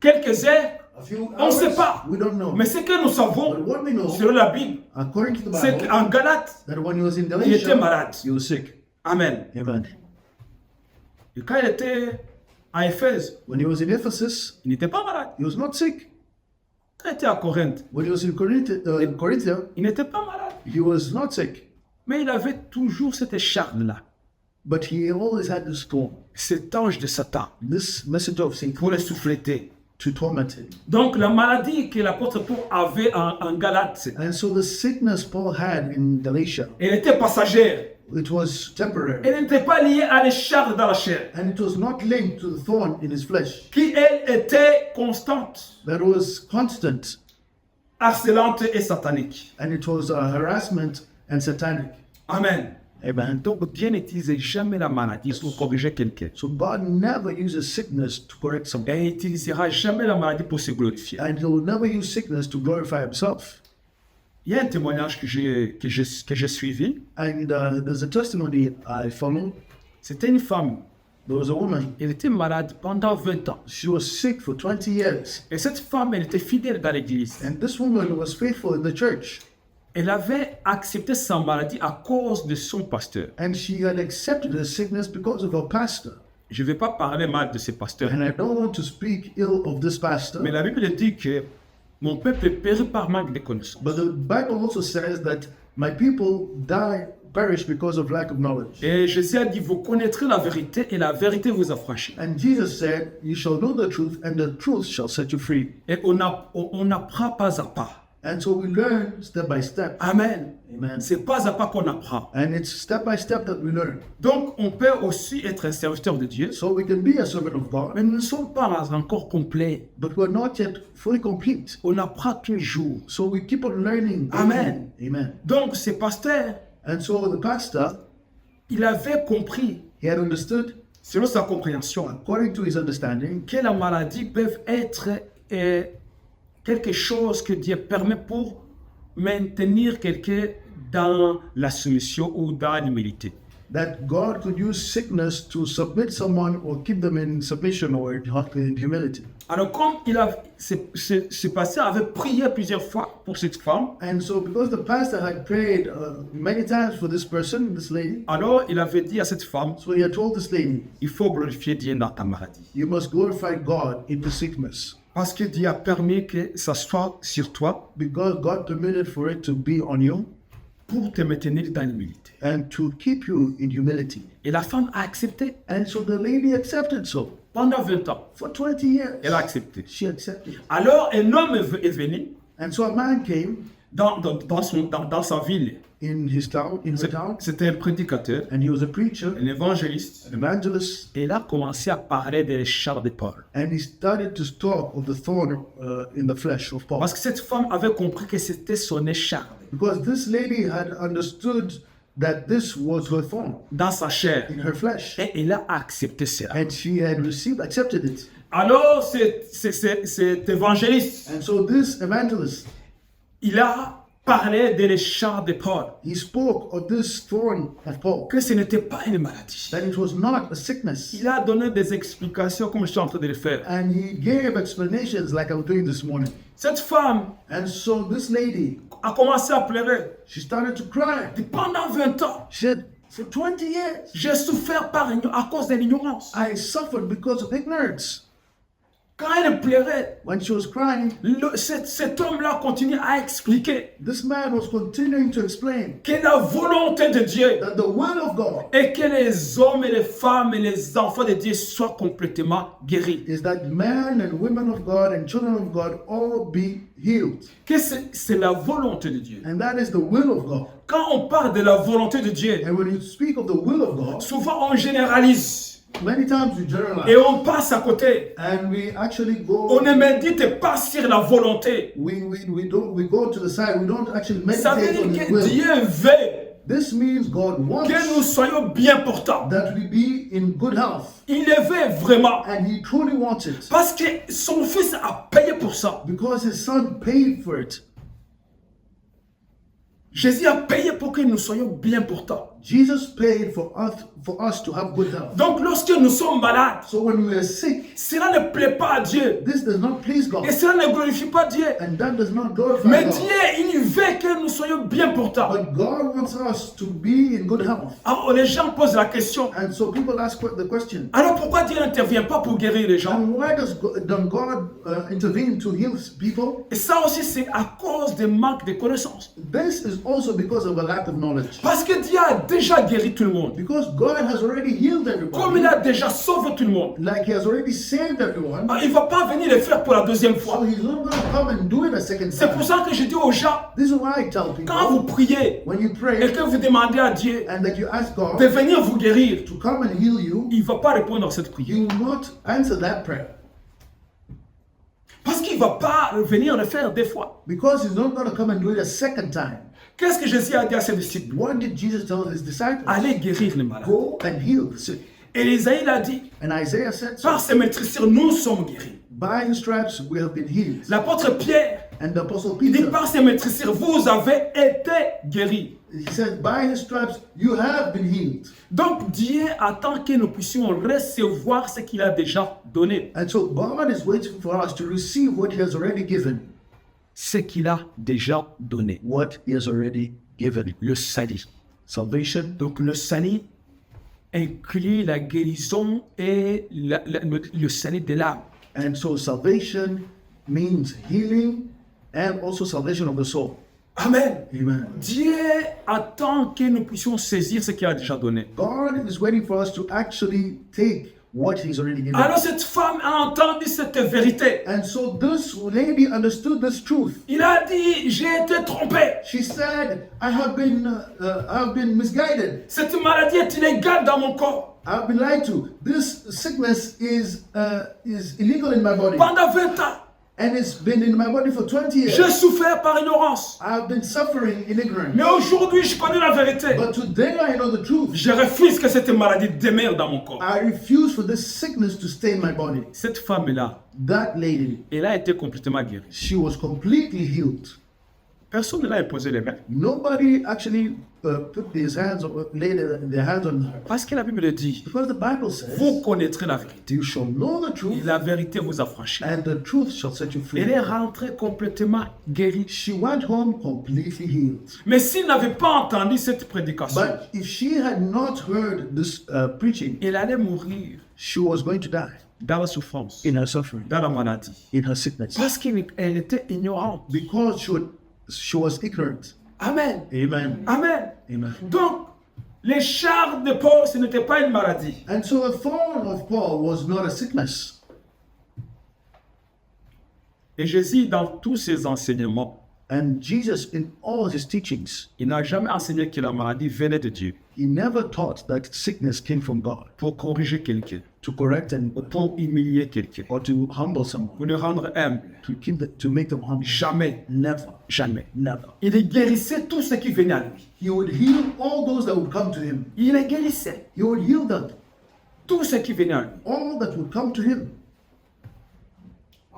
quelques heures. a few On ne hours. sait pas. We don't know. Mais ce que nous But savons, what we know, selon la Bible, according to the c'est Bible, qu'en Galate, that when he was in il était Galatia, malade. he was sick. Amen. Amen. Et quand il était à Éphèse, When he was in Ephesus, il n'était pas malade. he was not sick. Quand il était à Corinthe, When he was in Corinthia, il n'était pas malade. he was not sick. Mais il avait toujours cette écharpe-là, But he always had this thorn, cet ange de Satan, this messenger of Satan, pour le souffleter. to torment him. Donc la maladie que l'apôtre Paul avait en Galate, And so the sickness Paul had in Galatia, elle était passagère. it was temporary. Elle n'était pas liée à l'écharpe dans la chair, And it was not linked to the thorn in his flesh. qui elle était constante, That was constant. harcelante et satanique. And it was harassment and satanic. Amen. Amen. Donc Dieu n'utilise jamais la maladie pour corriger quelqu'un. So God never uses sickness to correct something. Et il n'utilisera jamais la maladie pour se glorifier. And he will never use sickness to glorify himself. Il y a un témoignage que j'ai suivi. And there's a testimony I followed. C'était une femme. There was a woman. Elle était malade pendant 20 ans. She was sick for 20 years. Et cette femme, elle était fidèle dans l'église. And this woman was faithful in the church. Elle avait accepté sa maladie à cause de son pasteur. And she had accepted her sickness because of her pastor. Je ne vais pas parler mal de ce pasteur. And I don't want to speak ill of this pastor. Mais la Bible dit que mon peuple périt par manque de connaissances. But the Bible also says that my people perish because of lack of knowledge. Et Jésus a dit, vous connaîtrez la vérité et la vérité vous affranchit. And Jesus said, you shall know the truth and the truth shall set you free. Et on apprend pas à pas. And so we learn step by step. Amen. Amen. C'est pas à pas qu'on apprend. And it's step by step that we learn. Donc, on peut aussi être un serviteur de Dieu, So we can be a servant of God, mais nous ne sommes pas encore complets. but we're not yet fully complete. On apprend toujours. So we keep on learning. Amen. Amen. Donc, ce pasteur, And so the pastor, il avait compris, he had understood, selon sa compréhension, according to his understanding, que la maladie peut être quelque chose que Dieu permet pour maintenir quelqu'un dans la soumission ou dans l'humilité. that God could use sickness to submit someone or keep them in submission or in humility. Alors comme ce pasteur avait prié plusieurs fois pour cette femme, And so because the pastor had prayed many times for this person, this lady, alors il avait dit à cette femme, so he had told this lady, il faut glorifier Dieu dans ta maladie. you must glorify God in the sickness. Parce que Dieu a permis que ça soit sur toi Because God permitted for it to be on you pour te maintenir dans l'humilité. and to keep you in humility. Et la femme a accepté. And so the lady accepted so. Pendant 20 ans, For 20 years, elle a accepté. she accepted. Alors un homme est venu And so a man came dans sa ville. in his town, in her town, C'était un prédicateur, and he was a preacher, un évangéliste. an evangelist, Et il a commencé à parler des chars de Paul. and he started to talk of the thorn in the flesh of Paul. Parce que cette femme avait compris que c'était son écharpe Because this lady had understood that this was her thorn dans sa chair. in her flesh, Et il a accepté cela. and she had accepted it. Alors cet évangéliste, And so this evangelist, il a parlé de l'écharpe de Paul. he spoke of this thorn of Paul, Que ce n'était pas une maladie. that it was not a sickness. Il a donné des explications comme je suis en train de le faire. And he gave explanations like I was doing this morning. Cette femme And so this lady, a commencé à pleurer. she started to cry. Pendant 20 ans, She said, for 20 years, j'ai souffert à cause de l'ignorance. I suffered because of ignorance. Quand elle pleurait, When she was crying, cet homme-là continuait à expliquer this man was continuing to explain que la volonté de Dieu that the will of God est que les hommes et les femmes et les enfants de Dieu soient complètement guéris. is that men and women of God and children of God all be healed. Que c'est la volonté de Dieu. And that is the will of God. Quand on parle de la volonté de Dieu, And when you speak of the will of God, souvent on généralise many times we generalize et on passe à côté. and we actually On go, ne médite pas sur la volonté. we go to the side. We don't actually Ça veut meditate on dire His que will. Dieu veut This means God wants que nous soyons bien portants. that we be in good health. Il le veut vraiment. And He truly wants it Parce que son fils a payé pour ça. because His Son paid for it. Jésus a payé pour que nous soyons bien portants. Jesus paid for us to have good health. Donc lorsque nous sommes malades, So when we are sick, cela ne plaît pas à Dieu. this does not please God. Et cela ne glorifie pas Dieu. And that does not glorify Mais God. Dieu, il veut que nous soyons bien portants. But God wants us to be in good health. Alors les gens posent la question, And so people ask the question, alors pourquoi Dieu n'intervient pas pour guérir les gens? and why does God intervene to heal people? Et ça aussi c'est à cause du manque de connaissances. This is also because of a lack of knowledge. Parce que Dieu a déjà guéri tout le monde. Because God has already healed Comme everybody. il a déjà sauvé tout le monde. Like He has already saved everyone. Il ne va pas venir le faire pour la deuxième So fois. He's not going to come and do it a second C'est pour time. ça que je dis aux gens, This is why I tell quand vous people, priez when you et pray que vous demandez à Dieu and that you ask de God venir vous guérir, to come and heal you, il ne va pas répondre à cette prière. He will not answer that prayer. Parce qu'il ne va pas venir le faire deux fois. Because He's not going to come and do it a second time. Qu'est-ce que Jésus a dit à ses disciples? What did Jesus tell His disciples? Allez guérir les malades. Go and heal the sick. Et Isaïe l'a dit, And Isaiah said so. par ses maîtresses, nous sommes guéris. By His stripes we have been healed. L'apôtre Pierre, And the Apostle il dit, Peter, par ses maîtresses, vous avez été guéris. he said, by His stripes you have been healed. Donc Dieu attend que nous puissions recevoir ce qu'il a déjà donné. And so God is waiting for us to receive what He has already given. Ce qu'il a déjà donné. What He has already given. Le salut. Salvation. Donc le salut inclut la guérison et le salut de l'âme. And so salvation means healing and also salvation of the soul. Amen. Amen. Dieu attend que nous puissions saisir ce qu'il a déjà donné. God is waiting for us to actually take what He's already given. Alors cette femme a entendu cette vérité. And so this lady understood this truth. Il a dit, j'ai été trompé. She said, I have been misguided. Cette maladie est illégale dans mon corps. I've been lied to. This sickness is illegal in my body. Pendant 20 ans, And it's been in my body for 20 years. J'ai souffert par ignorance. I've been suffering in ignorance. Mais aujourd'hui, je connais la vérité. But today I know the truth. Je refuse que cette maladie demeure dans mon corps. I refuse for this sickness to stay in my body. Cette femme-là, That lady, elle a été complètement guérie. she was completely healed. Personne ne l'a imposé les mains. Nobody actually put his hands or laid their hands on her. Parce que la Bible le dit, Because the Bible says, vous connaîtrez la vérité. you shall know the Et truth, la vérité vous affranchit. and the truth shall set you free. Elle est rentrée complètement guérie. She went home completely healed. Mais s'il n'avait pas entendu cette prédication, But if she had not heard this preaching, elle allait mourir she was going to die dans la souffrance, in her suffering, dans la maladie. in her sickness, Parce qu'elle était ignorante. because she was ignorant. Amen. Amen. Amen. Amen. Donc, les charmes de Paul, ce n'était pas une maladie. And so the thorn of Paul was not a sickness. Et Jésus, dans tous ses enseignements, And Jesus, in all his teachings, il n'a jamais enseigné que la maladie venait de Dieu he never taught that sickness came from God pour corriger quelqu'un, to correct and ou pour humilier quelqu'un, or to humble someone, pour le rendre humble. to make them humble. Jamais, Never, jamais. never. Il guérissait tout ce qui venait à lui. He would heal all those that would come to him. Il les guérissait. He would heal them, Tout ce qui venait à lui. all that would come to him.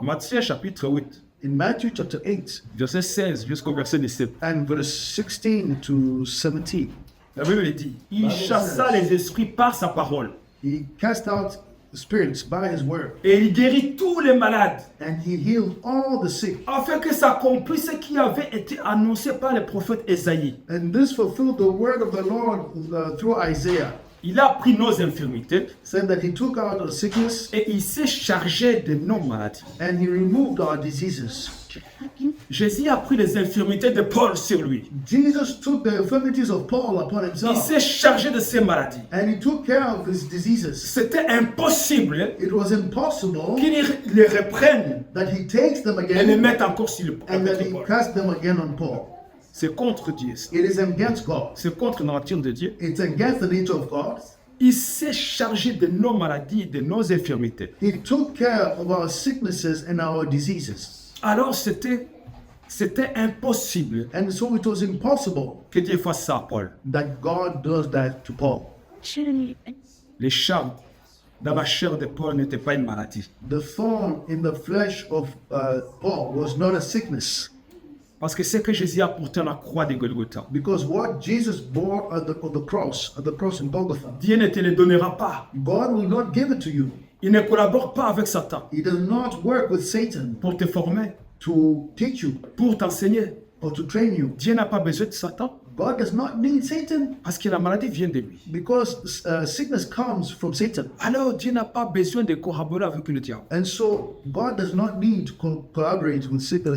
Matthieu chapitre 8, In Matthew chapter 8 verset 16 jusqu'au verset 17. and verse 16 to 17, La Bible dit, il chassa les esprits par sa parole. he cast out spirits by his word, Et il guérit tous les malades. and he healed all the sick. Afin que s'accomplisse ce qui avait été annoncé par le prophète Ésaïe. And this fulfilled the word of the Lord through Isaiah, Il a pris nos infirmités saying that he took out our sickness et il s'est chargé de nos maladies. and he removed our diseases. Jésus a pris les infirmités de Paul sur lui. Jesus took the infirmities of Paul upon Il himself, s'est chargé de ses maladies. and he took care of his diseases. C'était impossible It was impossible qu'il les reprenne that he takes them et les again mette encore sur le and that avec he Paul. cast them again on Paul. C'est contre Dieu. It is against God. C'est contre la nature de Dieu. It's against the nature of God. Il s'est chargé de nos maladies, de nos infirmités. He took care of our sicknesses and our diseases. Alors c'était impossible And so it was impossible que Dieu fasse ça à Paul. that God does that to Paul. Les charmes dans la chair de Paul n'étaient pas une maladie. The thorn in the flesh of Paul was not a sickness, Parce que ce que Jésus a porté à la croix de Golgotha, because what Jesus bore at the cross in Golgotha, Dieu ne te le donnera pas. God will not give it to you. Il ne collabore pas avec Satan He does not work with Satan pour te former, to teach you pour t'enseigner. or to train you. Dieu n'a pas besoin de Satan God does not need Satan, parce que la maladie vient de lui. because sickness comes from Satan. Alors Dieu n'a pas besoin de collaborer avec le diable. And so God does not need to collaborate with Satan.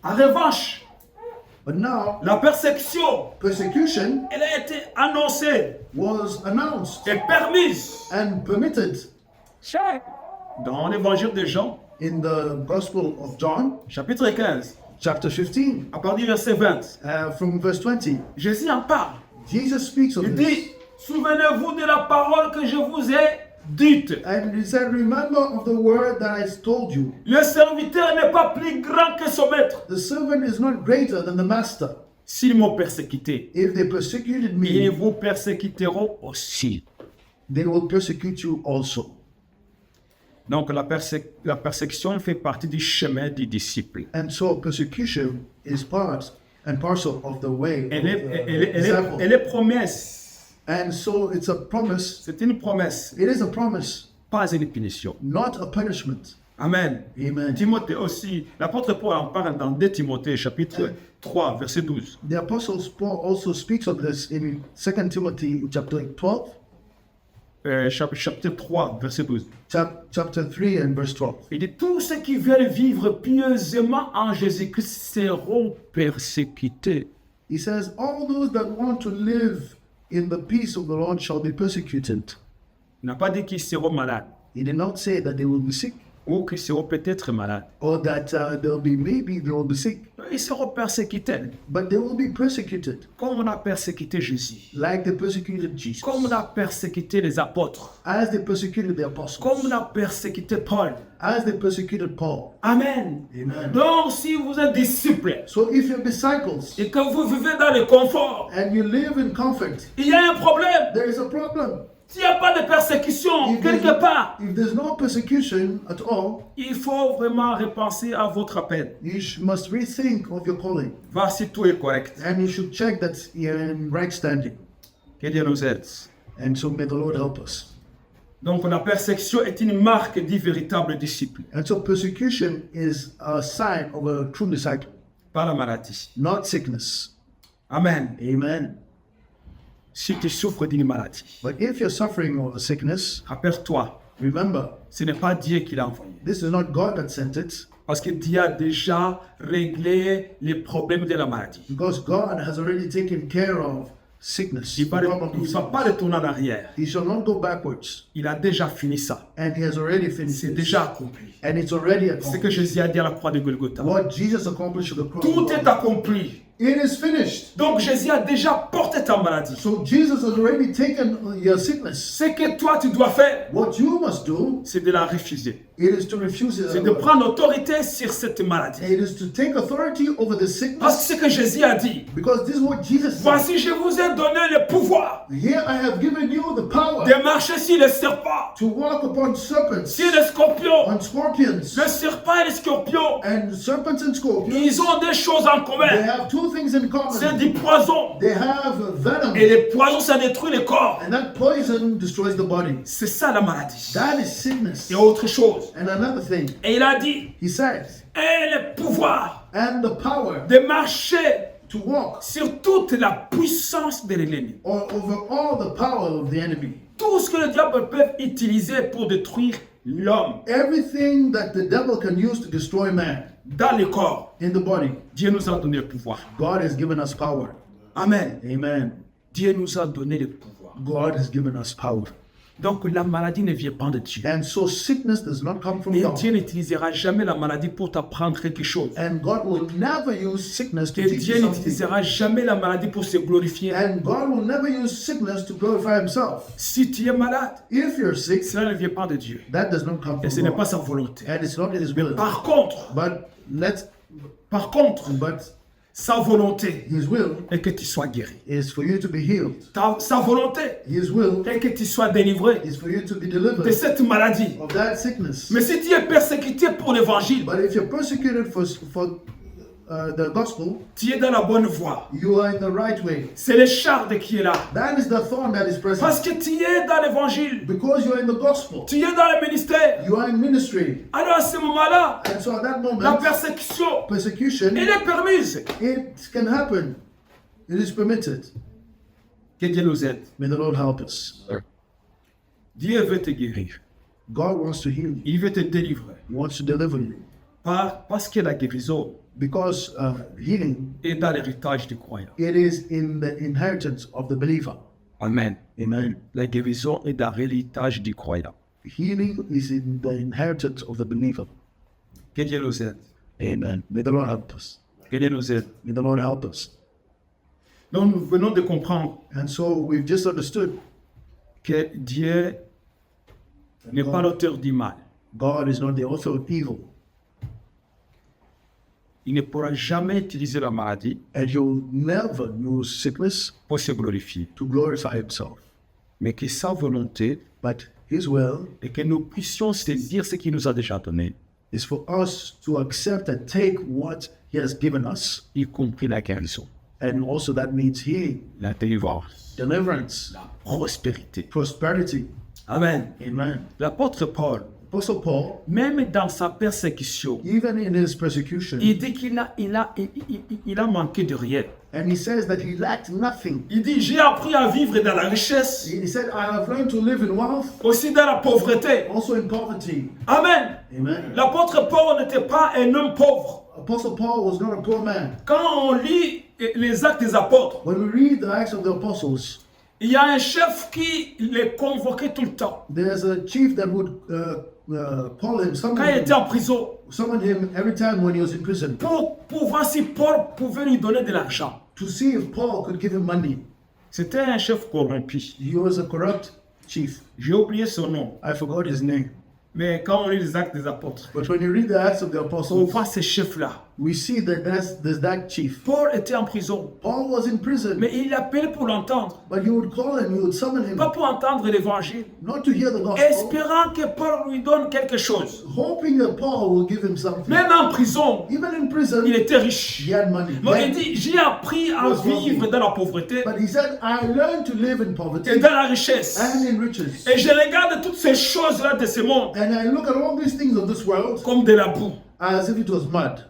En revanche, But now, la persécution, persecution elle a été annoncée was announced et permise and permitted dans l'évangile de Jean, in the Gospel of John, chapitre 15, chapter 15, à partir du verset 20. from verse 20. Jésus en parle. Jesus speaks of Il this. dit, souvenez-vous de la parole que je vous ai dite. And he said, remember of the word that I told you. Le serviteur n'est pas plus grand que son maître. The servant is not greater than the master. S'ils m'ont persécuté, If they persecuted ils me, vous persécuteront aussi. they will persecute you also. Donc la persécution fait partie du chemin du disciple. And so persecution is part and parcel of the way Elle of the est disciple. promesse. And so it's a promise. C'est une promesse, It is a promise, pas une punition. not a punishment. Amen. Amen. Timothée aussi, l'apôtre Paul en parle dans 2 Timothée chapitre 3 verset 12. The Apostle Paul also speaks of this in 2 Timothy chapter 12, Chapitre 3 verset 12. chapter 3 and verse 12. Il dit, tous ceux qui veulent vivre pieusement en Jésus-Christ seront persécutés. He says, all those that want to live in the peace of the Lord shall be persecuted. Il n'a pas dit qu'ils seront malades, He did not say that they will be sick ou qu'ils seront peut-être malades. or that maybe they will be sick. ils seront persécutés. but they will be persecuted, Comme on a persécuté Jésus. like they persecuted Jesus, Comme on a persécuté les apôtres. as they persecuted the apostles, Comme on a persécuté Paul. as they persecuted Paul. Amen. Amen. Donc, si vous êtes disciples So if you're disciples et que vous vivez dans le confort, and you live in comfort, il y a un problème. there is a problem. S'il n'y a pas de persécution If quelque part, there's no persecution at all, il faut vraiment repenser à votre appel. you must rethink of your calling, Voir si tout est correct. and you should check that you're in right standing. Que Dieu nous aide. And so may the Lord help us. Donc la persécution est une marque du véritable disciple, And so persecution is a sign of a true disciple, pas la maladie. not sickness. Amen. Amen. Si tu souffres d'une maladie, But if you're suffering of a sickness, rappelle-toi, remember, ce n'est pas Dieu qui l'a envoyé. this is not God that sent it, Parce que Dieu a déjà réglé les problèmes de la maladie. because God has already taken care of sickness. Il ne the problem of va sickness. pas retourner en arrière. He shall not go backwards, Il a déjà fini ça. and he has already finished C'est it. déjà accompli. And it's already C'est ce que accomplished. Jésus a dit à la croix de Golgotha. What Jesus accomplished at the cross. Tout est accompli. It is finished. Donc Jésus a déjà porté ta maladie. So Jesus has already taken your sickness. Ce que toi tu dois faire, What you must do, c'est de la refuser. it is to refuse it. C'est de prendre autorité sur cette maladie. It is to take authority over the Parce sickness. que ce que Jésus a dit, Because this is what Jesus said. voici je vous ai donné le pouvoir Here I have given you the power de marcher sur les serpents, to walk upon serpents, sur les scorpions. on scorpions, Le serpent et les scorpions, and serpents and scorpions. ils ont des choses en They commun. have two things in C'est common. du poison. They have venom, Et le poison, ça détruit le corps. and that poison destroys the body. C'est ça la maladie. That is sickness. Et autre chose. And another thing, Et il a dit, he says, et le pouvoir and the power de marcher to walk sur toute la puissance de l'ennemi. or over all the power of the enemy. Tout ce que le diable peut utiliser pour détruire l'homme Everything that the devil can use to destroy man dans le corps, in the body, Dieu nous a donné le pouvoir. God has given us power. Amen. Amen. Dieu nous a donné le pouvoir. God has given us power. Donc la maladie ne vient pas de Dieu. And so sickness does not come from Et God. Dieu n'utilisera jamais la maladie pour t'apprendre quelque chose. And God will never use sickness to Et teach Dieu you something. n'utilisera jamais la maladie pour se glorifier. And God will never use sickness to glorify himself. Si tu es malade, If you're sick, cela ne vient pas de Dieu. that does not come Et ce from n'est pas God. sa volonté. And it's not his will. Par contre, But sa volonté his will est que tu sois guéri. is for you to be healed. Sa volonté His will est que tu sois délivré is for you to be de delivered cette maladie. of that sickness. Mais si tu es persécuté pour l'évangile, But if you're persecuted for the gospel, tu es dans la bonne voie. you are in the right way. C'est le charde qui est là. That is the thorn that is Parce present. que tu es dans l'évangile. Because you are in the gospel, Tu es dans le ministère. you are in ministry. Alors à ce moment-là, And so at that la moment, persécution, persecution, elle est permise. it can happen. It is permitted. Que Dieu nous aide. May the Lord help us. Dieu veut te guérir. God wants to heal you. Il veut te délivrer. He wants to deliver you. Parce que la guérison Because healing, est dans l'héritage du croyant. it is in the inheritance of the believer. Amen. Amen. La guérison est dans l'héritage du croyant. Healing is in the inheritance of the believer. Que Dieu nous aide. Amen. May the Lord help us. Que Dieu nous aide. May the Lord help us. Donc nous venons de comprendre And so we've just understood que Dieu n'est pas l'auteur du mal. God is not the author of evil. Il ne pourra jamais utiliser la maladie And you'll never use sickness pour se glorifier. to glorify himself. Mais que sa volonté But his will est que nous puissions saisir ce qu'il nous a déjà donné, is for us to accept and take what he has given us. y compris la guérison, And also that means healing, la délivrance, deliverance, la prospérité. prosperity. Amen. Amen. L'apôtre Paul, Apostle Paul, même dans sa persécution, even in his persecution, il dit qu'il a manqué de rien. and he says that he lacked nothing. Il dit, j'ai appris à vivre dans la richesse, He said, I have learned to live in wealth, aussi dans la pauvreté. also in poverty. Amen. Amen. L'apôtre Paul n'était pas un homme pauvre. Apostle Paul was not a poor man. Quand on lit les actes des apôtres, When we read the Acts of the Apostles, il y a un chef qui les convoquait tout le temps. there's a chief that would Paul him, quand il était en prison, summoned him every time when he was in prison pour voir si Paul pouvait lui donner de l'argent. to see if Paul could give him money. C'était un chef corrompu. He was a corrupt chief. J'ai oublié son nom. I forgot his name. Mais quand on lit les actes des apôtres, But when you read the Acts of the on Apostles, voit ces chefs-là. we see that there's that chief. Paul était en prison, Paul was in prison, mais il appelait pour l'entendre. but you would call him, you would summon him, Pas pour entendre l'évangile. not to hear the gospel, Espérant que Paul lui donne quelque chose. hoping that Paul will give him something. Même en prison, Even in prison, il était riche. he had money. Bon, il dit, j'ai appris à Was wealthy. vivre dans la pauvreté But he said, I learned to live in poverty et dans la richesse. and in riches. Et je regarde toutes ces choses-là de ce monde And I look at all these things of this world comme de la boue. as if it was mud.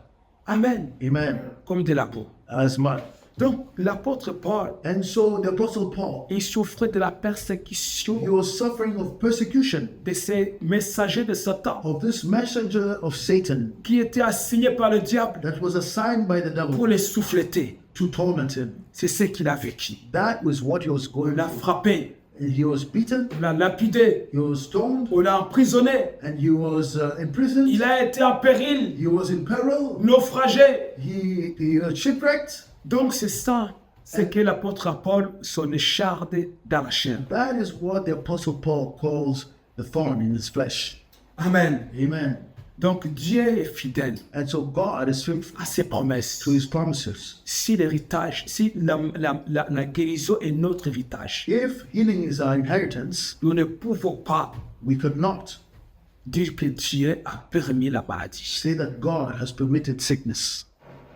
Amen. Amen. Comme de la boue. As mud. Donc, l'apôtre Paul, And so the Apostle Paul, il souffrait de la he persécution was suffering of persecution de ces messagers de Satan of this messenger of Satan qui étaient assignés par le diable that was assigned by the pour devil les souffleter. to torment him. C'est ce qu'il a vécu. That was what he was On going l'a through. frappé, And he was beaten, on l'a lapidé, he was stoned, on l'a emprisonné. and he was imprisoned. Il a été en péril, He was in peril. naufragé. He was shipwrecked. Donc c'est ça, c'est que l'apôtre Paul, son écharde dans la chair. That is what the Apostle Paul calls the thorn in his flesh. Amen. Amen. Donc Dieu est fidèle And so God is faithful à ses promesses. to his promises. Si l'héritage, si la guérison est notre héritage, If healing is our inheritance, nous ne pouvons pas we could not dire que Dieu a permis la maladie. say that God has permitted sickness,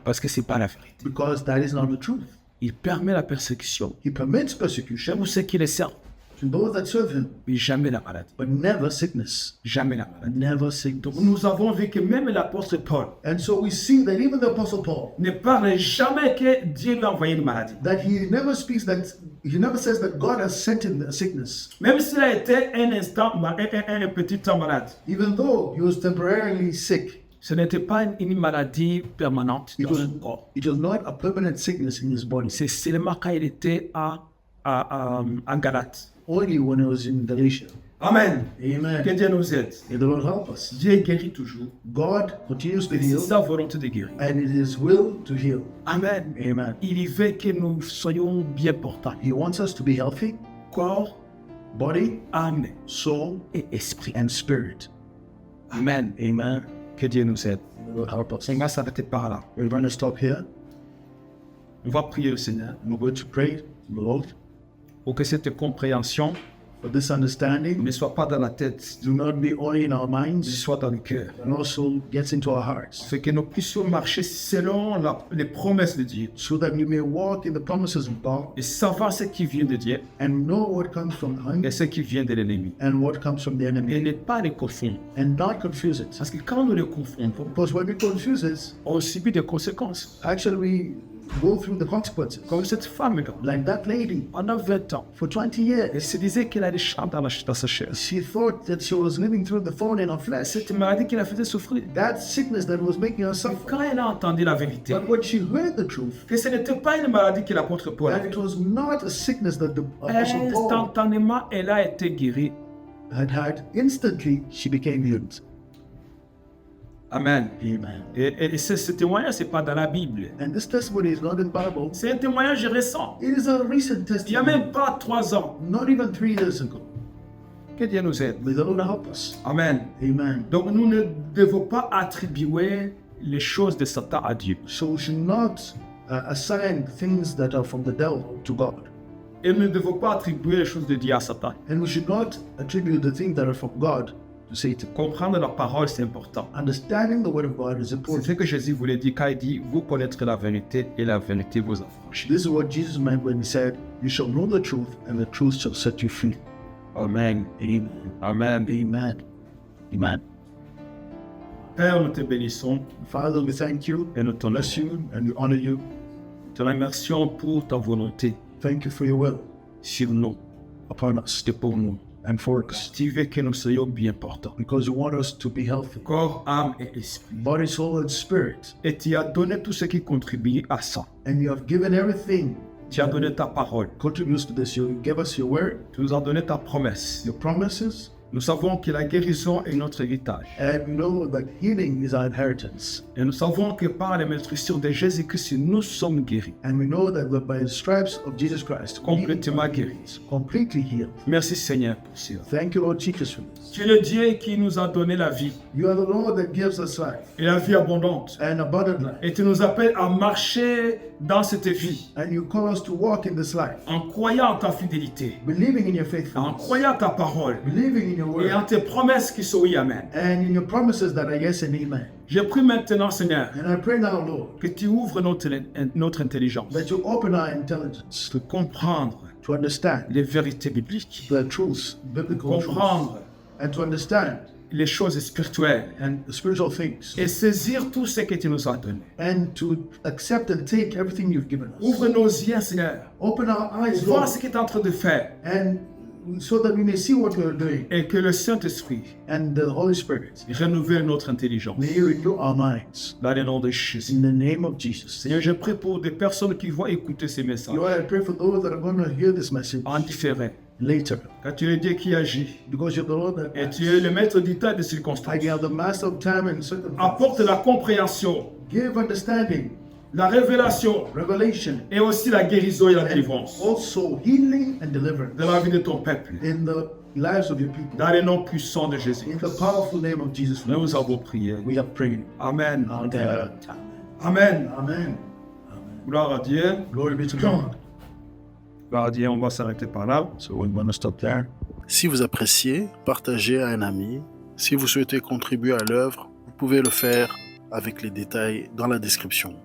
Parce que ce n'est pas la vérité. because that is not the truth. Il permet la persécution He permits persecution pour ceux qui le servent, to those that serve him, mais jamais la maladie. but never sickness. Jamais la maladie. Never sickness. Nous avons vu que même l'apôtre Paul And so we see that even the Apostle Paul, ne parle jamais que Dieu lui a envoyé une maladie. that he never speaks that, he never says that God has sent him a sickness, Même s'il a été un instant, un petit temps malade, even though he was temporarily sick. ce n'était pas une maladie permanente It dans son corps. was not a permanent sickness in his body. C'est seulement quand il était en Galate. Only when he was in Galatia. Amen. Amen. Que Dieu nous aide. May the Lord help us. Dieu guérit toujours. God continues to C'est heal, sa volonté de guérir. and it is will to heal. Amen. Amen. Il veut que nous soyons bien portants. He wants us to be healthy, Corps, body, âme soul, et esprit. and spirit. Amen. Amen. Que Dieu nous aide. May the Lord help us. On va s'arrêter par là. We're going to stop here. On va prier au Seigneur We're going to pray to the Lord pour que cette compréhension for this understanding. ne soit pas dans la tête, Do not be only in our mais minds, soit dans le cœur. and also gets into our hearts, C'est que nous puissions marcher selon les promesses de Dieu so that we may walk in the promises of God et savoir ce qui vient de Dieu and know what comes from Him et ce qui vient de l'ennemi. and what comes from the enemy, Et ne pas les confondre. and not confuse it. Parce que quand nous les confondons, Because when we confuse it, on subit des conséquences. actually we go through the consequences. Comme cette femme-là, Like that lady, pendant 20 ans, for 20 years, elle se disait qu'elle a des charmes dans sa chair. she thought that she was living through the thorn in her flesh. Cette maladie qui la faisait souffrir. That sickness that was making her suffer. Quand elle a entendu la vérité, But when she heard the truth, que ce n'était pas une maladie que l'apôtre Paul that avait, it was not a sickness that the Apostle Paul instantanément, elle a été guérie. had, instantly she became healed. Amen. Amen. Et ce témoignage, ce n'est pas dans la Bible. And this testimony is not in the Bible. C'est un témoignage récent. It is a recent Il n'y a testimony, même pas 3 ans. not even 3 years ago. Que Dieu nous aide. May the Lord help us. Amen. Amen. Donc nous ne devons pas attribuer les choses de Satan à Dieu. So we should not assign things that are from the devil to God. Et nous ne devons pas attribuer les choses de Dieu à Satan. And we should not attribute the things that are from God to Satan. Comprendre la parole, c'est important. Understanding the word of God is C'est important. ce que Jésus voulait dire quand il dit « Vous connaîtrez la vérité et la vérité vous affranchit This is what Jesus meant when he said, "You shall know the truth, and the truth shall set you free." ». Amen. Amen. Amen. Amen. Amen. Père, nous te bénissons Father, we thank you, et nous te bless remercions. you, and we honor you. Te remercions pour ta volonté Thank you for your will sur nous upon us et pour nous. and for us, Tu veux que nous soyons bien portants. because you want us to be healthy, Corps, âme et esprit. body, soul, and spirit. Et tu as donné tout ce qui contribue à ça. And you have given everything Tu as donné ta parole. contributes to this. You give us your word, Tu nous as donné ta promesse. your promises, Nous savons que la guérison est notre héritage. And we know that healing is our inheritance. Et nous savons que par les meurtrissures de Jésus-Christ, nous sommes guéris, And we know that by the stripes of Jesus Christ, we complètement are guéris. completely healed. Merci Seigneur pour cela. Thank you, Lord Jesus, for this. Tu es le Dieu qui nous a donné la vie, You are the Lord that gives us life et la vie abondante. and abundant life. Et tu nous appelles à marcher dans cette vie, And you call us to walk in this life, en croyant en ta fidélité, believing in your en faithfulness, croyant ta parole, believing in your et en word, tes promesses qui sont oui, amen. and in your promises that are yes and amen. Je prie maintenant, Seigneur, And I pray now, Lord, que tu ouvres notre intelligence that you open our intelligence de comprendre to understand les vérités bibliques, the truths, biblical truths, comprendre and to understand les choses spirituelles and the spiritual things, et saisir tout ce que tu nous as donné. and to accept and take everything you've given us. Ouvre nos yeux, Seigneur, Open our eyes, voir Lord, ce que tu es en train de faire and so that we may see what you're doing, et que le Saint-Esprit and the Holy Spirit renouvelle notre intelligence. may renew our minds. Dans le nom de Jésus. In the name of Jesus. Seigneur, je prie pour des personnes qui vont écouter ces messages Lord, I pray for those that are going to hear this message en différé. later, Car tu es le Dieu qui agit because you're the Lord that et acts. tu es le maître du temps et des circonstances. You are the master of time and circumstance. Apporte la compréhension, Give understanding, la révélation revelation, et aussi la guérison et la and délivrance also healing and deliverance de la vie de ton peuple. in the lives of your people. Dans le nom puissant de In Jésus. the powerful name of Jesus, Nous avons prié. we have prayed. Amen. Amen. Amen. Amen. Gloire à Dieu. Glory be to God. Gloire à Dieu. On va s'arrêter par là. So we're going to stop there. Si vous appréciez, partagez à un ami. Si vous souhaitez contribuer à l'œuvre, vous pouvez le faire avec les détails dans la description.